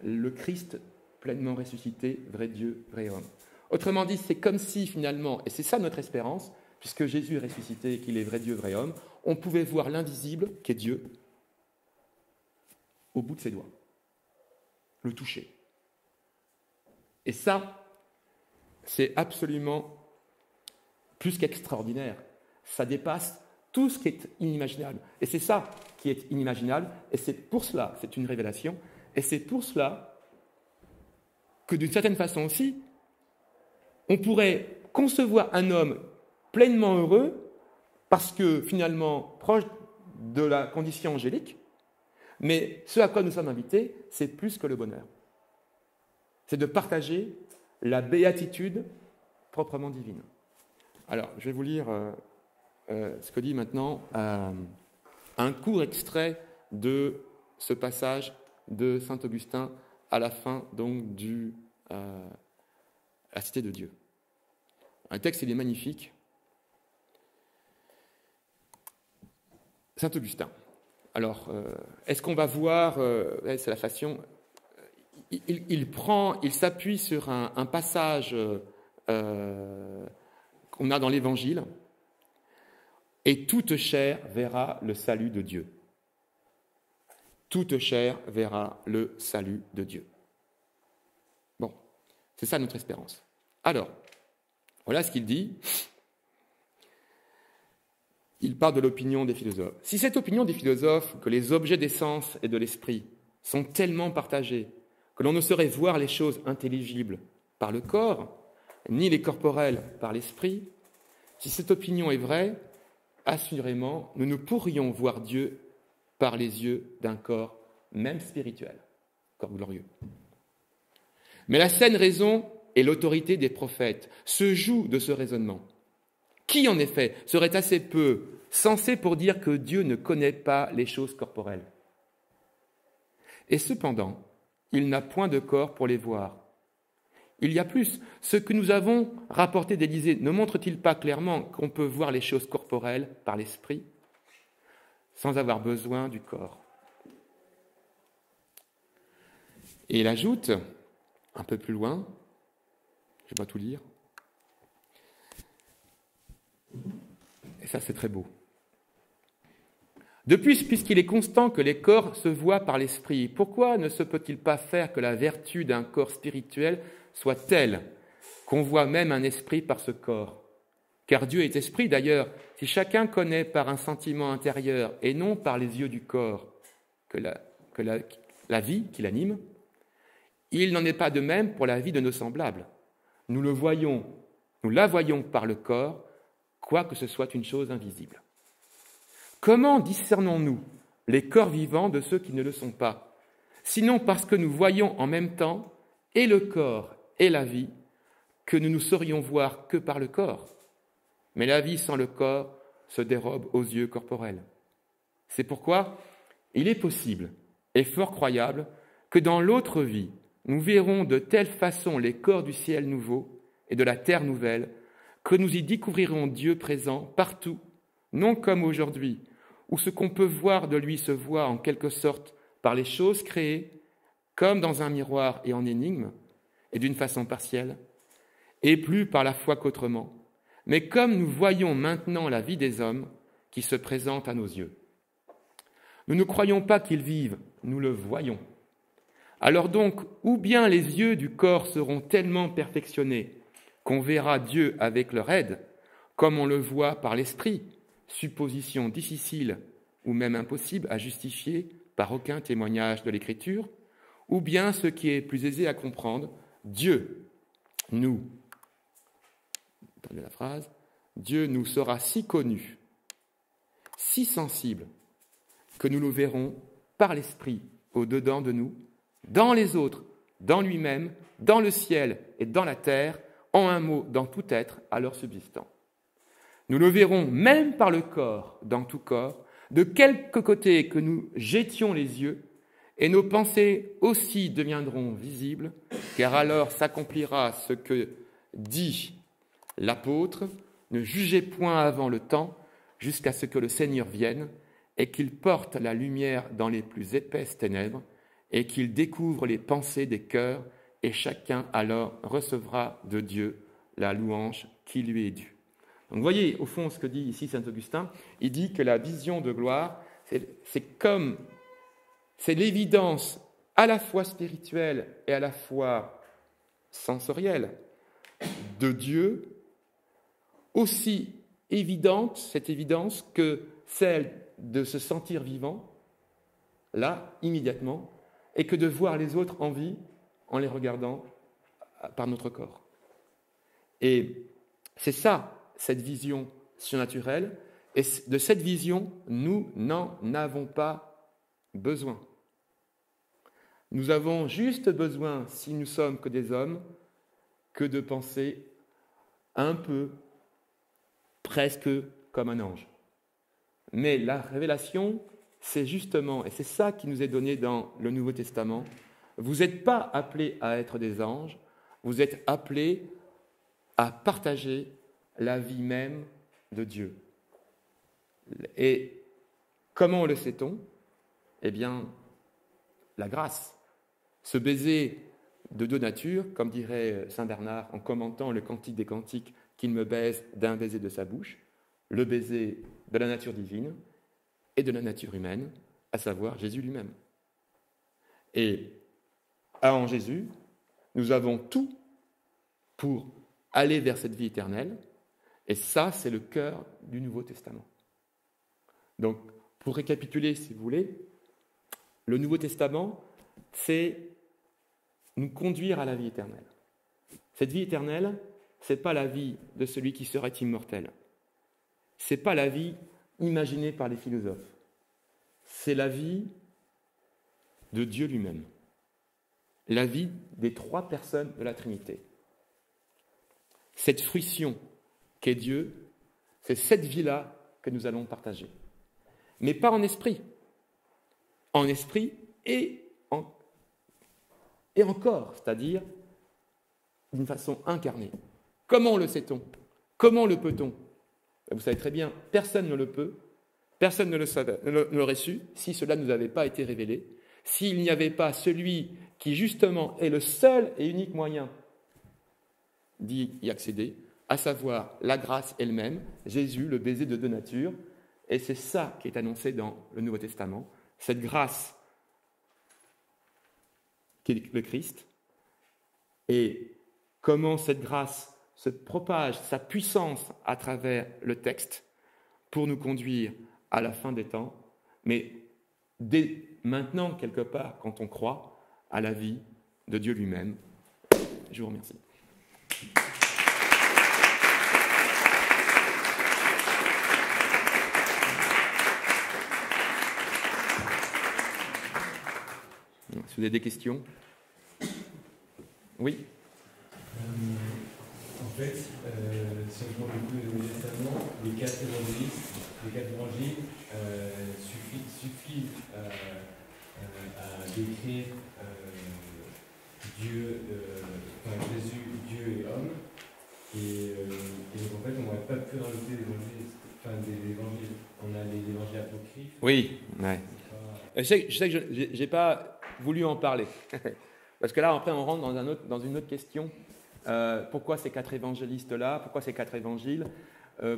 le Christ pleinement ressuscité, vrai Dieu, vrai homme. Autrement dit, c'est comme si finalement, et c'est ça notre espérance, puisque Jésus est ressuscité et qu'il est vrai Dieu, vrai homme, on pouvait voir l'invisible, qui est Dieu, au bout de ses doigts, le toucher. Et ça, c'est absolument plus qu'extraordinaire. Ça dépasse tout ce qui est inimaginable. Et c'est ça qui est inimaginable, et c'est pour cela, c'est une révélation, et c'est pour cela que d'une certaine façon aussi, on pourrait concevoir un homme pleinement heureux, parce que finalement proche de la condition angélique, mais ce à quoi nous sommes invités, c'est plus que le bonheur. C'est de partager la béatitude proprement divine. Alors, je vais vous lire ce que dit maintenant un court extrait de ce passage de saint Augustin à la fin donc de la Cité de Dieu. Un texte, il est magnifique. Saint Augustin. Alors, est-ce qu'on va voir, c'est la façon, il s'appuie sur un passage qu'on a dans l'Évangile, et toute chair verra le salut de Dieu. Toute chair verra le salut de Dieu. Bon, c'est ça notre espérance. Alors, voilà ce qu'il dit. Il parle de l'opinion des philosophes. Si cette opinion des philosophes, que les objets des sens et de l'esprit sont tellement partagés que l'on ne saurait voir les choses intelligibles par le corps, ni les corporelles par l'esprit, si cette opinion est vraie, assurément, nous ne pourrions voir Dieu par les yeux d'un corps, même spirituel, corps glorieux. Mais la saine raison et l'autorité des prophètes se jouent de ce raisonnement. Qui, en effet, serait assez peu sensé pour dire que Dieu ne connaît pas les choses corporelles? Et cependant, il n'a point de corps pour les voir. il y a plus. Ce que nous avons rapporté d'Élisée ne montre-t-il pas clairement qu'on peut voir les choses corporelles par l'esprit sans avoir besoin du corps? Et il ajoute, un peu plus loin, je ne vais pas tout lire, et ça c'est très beau. De plus, puisqu'il est constant que les corps se voient par l'esprit, pourquoi ne se peut-il pas faire que la vertu d'un corps spirituel soit telle qu'on voit même un esprit par ce corps? Car Dieu est esprit, d'ailleurs, si chacun connaît par un sentiment intérieur et non par les yeux du corps que la vie qui l'anime, il n'en est pas de même pour la vie de nos semblables. Nous la voyons par le corps, quoique ce soit une chose invisible. Comment discernons-nous les corps vivants de ceux qui ne le sont pas? Sinon parce que nous voyons en même temps et le corps et la vie, que nous ne saurions voir que par le corps. Mais la vie sans le corps se dérobe aux yeux corporels. C'est pourquoi il est possible et fort croyable que dans l'autre vie, nous verrons de telle façon les corps du ciel nouveau et de la terre nouvelle, que nous y découvrirons Dieu présent partout, non comme aujourd'hui, où ce qu'on peut voir de lui se voit en quelque sorte par les choses créées, comme dans un miroir et en énigme, et d'une façon partielle, et plus par la foi qu'autrement, mais comme nous voyons maintenant la vie des hommes qui se présente à nos yeux. Nous ne croyons pas qu'ils vivent, nous le voyons. Alors donc, ou bien les yeux du corps seront tellement perfectionnés qu'on verra Dieu avec leur aide, comme on le voit par l'esprit, supposition difficile ou même impossible à justifier par aucun témoignage de l'Écriture, ou bien ce qui est plus aisé à comprendre, Dieu nous sera si connu, si sensible, que nous le verrons par l'Esprit au-dedans de nous, dans les autres, dans lui-même, dans le ciel et dans la terre, en un mot, dans tout être alors subsistant. Nous le verrons même par le corps, dans tout corps, de quelque côté que nous jettions les yeux, et nos pensées aussi deviendront visibles, car alors s'accomplira ce que dit l'apôtre, ne jugez point avant le temps, jusqu'à ce que le Seigneur vienne, et qu'il porte la lumière dans les plus épaisses ténèbres, et qu'il découvre les pensées des cœurs, et chacun alors recevra de Dieu la louange qui lui est due. Donc vous voyez, au fond, ce que dit ici saint Augustin, il dit que la vision de gloire, c'est l'évidence à la fois spirituelle et à la fois sensorielle de Dieu, aussi évidente, cette évidence, que celle de se sentir vivant, là, immédiatement, et que de voir les autres en vie en les regardant par notre corps. Et c'est ça, cette vision surnaturelle, et de cette vision, nous n'en avons pas besoin. Nous avons juste besoin, si nous sommes que des hommes, que de penser un peu, presque comme un ange. Mais la révélation, c'est justement, et c'est ça qui nous est donné dans le Nouveau Testament, vous n'êtes pas appelés à être des anges, vous êtes appelés à partager la vie même de Dieu. Et comment le sait-on? Eh bien, la grâce. Ce baiser de deux natures, comme dirait saint Bernard en commentant le Cantique des Cantiques, qu'il me baise d'un baiser de sa bouche, le baiser de la nature divine et de la nature humaine, à savoir Jésus lui-même. Et en Jésus, nous avons tout pour aller vers cette vie éternelle, et ça, c'est le cœur du Nouveau Testament. Donc, pour récapituler, si vous voulez, le Nouveau Testament, c'est nous conduire à la vie éternelle. Cette vie éternelle, ce n'est pas la vie de celui qui serait immortel. Ce n'est pas la vie imaginée par les philosophes. C'est la vie de Dieu lui-même. La vie des trois personnes de la Trinité. Cette fruition qu'est Dieu, c'est cette vie-là que nous allons partager. Mais pas en esprit. En esprit et en corps, c'est-à-dire d'une façon incarnée. Comment le sait-on? Comment le peut-on? Vous savez très bien, personne ne le peut, personne ne l'aurait su si cela ne nous avait pas été révélé, s'il n'y avait pas celui qui justement est le seul et unique moyen d'y accéder, à savoir la grâce elle-même, Jésus, le baiser de deux natures. Et c'est ça qui est annoncé dans le Nouveau Testament, cette grâce qui est le Christ, et comment cette grâce se propage, sa puissance à travers le texte, pour nous conduire à la fin des temps, mais dès maintenant, quelque part, quand on croit à la vie de Dieu lui-même. Je vous remercie. Si vous avez des questions? Oui. En fait, si on prend le Nouveau Testament, les quatre évangiles suffisent à décrire Dieu, Jésus, Dieu et homme. Et donc en fait, on n'aurait pas pu rajouter des évangiles. On a les évangiles apocryphes. Oui, ouais. Je sais que je n'ai pas voulu en parler. Parce que là, après, on rentre dans une autre question. Pourquoi ces quatre évangélistes-là? Pourquoi ces quatre évangiles?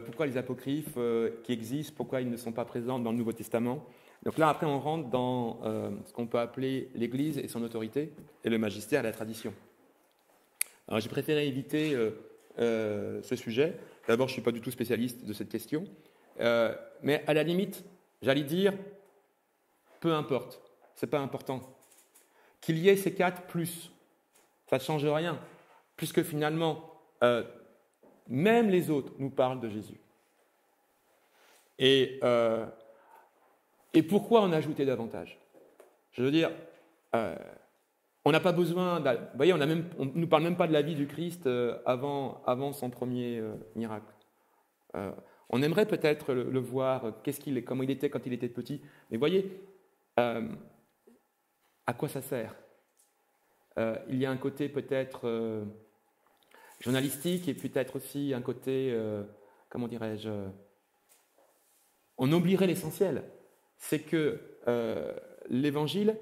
Pourquoi les apocryphes qui existent? Pourquoi ils ne sont pas présents dans le Nouveau Testament? Donc là, après, on rentre dans ce qu'on peut appeler l'Église et son autorité, et le magistère et la tradition. Alors, j'ai préféré éviter ce sujet. D'abord, je ne suis pas du tout spécialiste de cette question. Mais à la limite, j'allais dire, peu importe, ce n'est pas important. Qu'il y ait ces quatre plus, ça ne change rien, puisque finalement, même les autres nous parlent de Jésus. Et pourquoi en ajouter davantage? Je veux dire, on n'a pas besoin... Vous voyez, on ne nous parle même pas de la vie du Christ avant son premier miracle. On aimerait peut-être le voir, comment il était quand il était petit. Mais voyez, à quoi ça sert? Il y a un côté peut-être journalistique et peut-être aussi un côté, comment dirais-je, on oublierait l'essentiel. C'est que l'Évangile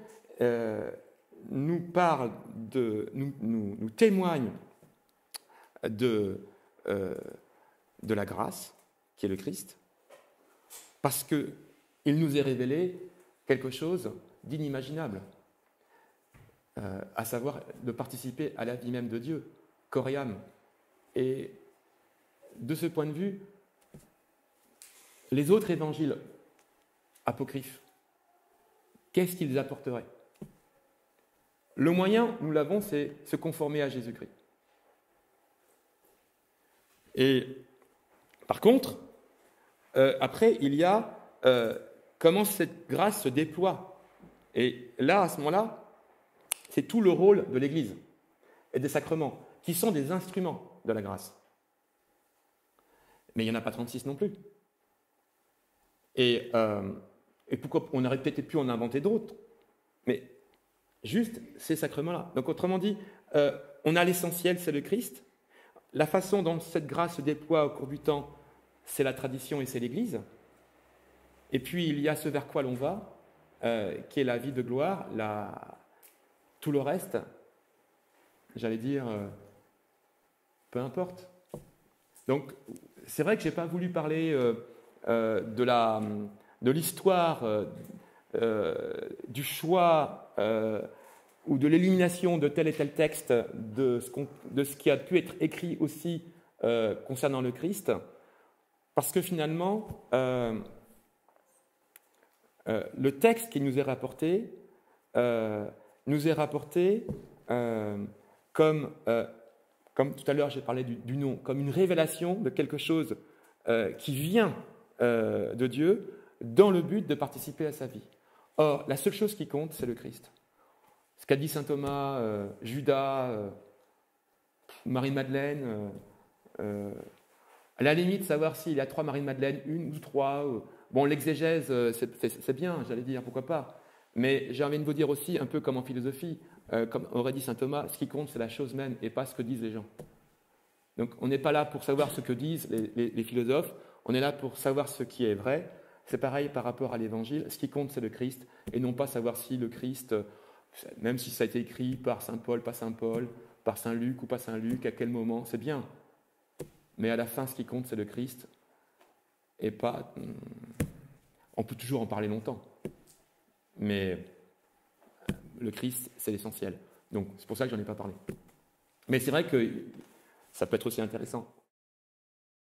nous parle nous témoigne de la grâce, qui est le Christ, parce qu'il nous est révélé quelque chose d'inimaginable, à savoir de participer à la vie même de Dieu, Coréam. Et de ce point de vue, les autres évangiles apocryphes, qu'est-ce qu'ils apporteraient? Le moyen, nous l'avons, c'est se conformer à Jésus-Christ. Et par contre, après, il y a comment cette grâce se déploie. Et là, à ce moment-là, c'est tout le rôle de l'Église et des sacrements, qui sont des instruments de la grâce. Mais il n'y en a pas 36 non plus. Et pourquoi on aurait peut-être pu en inventer d'autres, mais juste ces sacrements-là. Donc autrement dit, on a l'essentiel, c'est le Christ. La façon dont cette grâce se déploie au cours du temps, c'est la tradition et c'est l'Église. Et puis il y a ce vers quoi l'on va, qui est la vie de gloire, tout le reste, j'allais dire, peu importe. Donc c'est vrai que je n'ai pas voulu parler de l'histoire, du choix ou de l'élimination de tel et tel texte, de ce qui a pu être écrit aussi concernant le Christ, parce que finalement, le texte qui nous est rapporté comme tout à l'heure j'ai parlé du nom, comme une révélation de quelque chose qui vient de Dieu dans le but de participer à sa vie. Or, la seule chose qui compte, c'est le Christ. Ce qu'a dit saint Thomas, Judas, Marie-Madeleine, à la limite, savoir s'il y a 3 Marie-Madeleine, une ou 3. Bon, l'exégèse, c'est bien, j'allais dire, pourquoi pas. Mais j'ai envie de vous dire aussi, un peu comme en philosophie, comme aurait dit saint Thomas, ce qui compte, c'est la chose même et pas ce que disent les gens. Donc on n'est pas là pour savoir ce que disent les philosophes, on est là pour savoir ce qui est vrai. C'est pareil par rapport à l'Évangile, ce qui compte, c'est le Christ, et non pas savoir si le Christ, même si ça a été écrit par saint Paul, pas saint Paul, par saint Luc ou pas saint Luc, à quel moment, c'est bien. Mais à la fin, ce qui compte, c'est le Christ, et pas... On peut toujours en parler longtemps, mais le Christ, c'est l'essentiel. Donc c'est pour ça que j'en ai pas parlé. Mais c'est vrai que ça peut être aussi intéressant.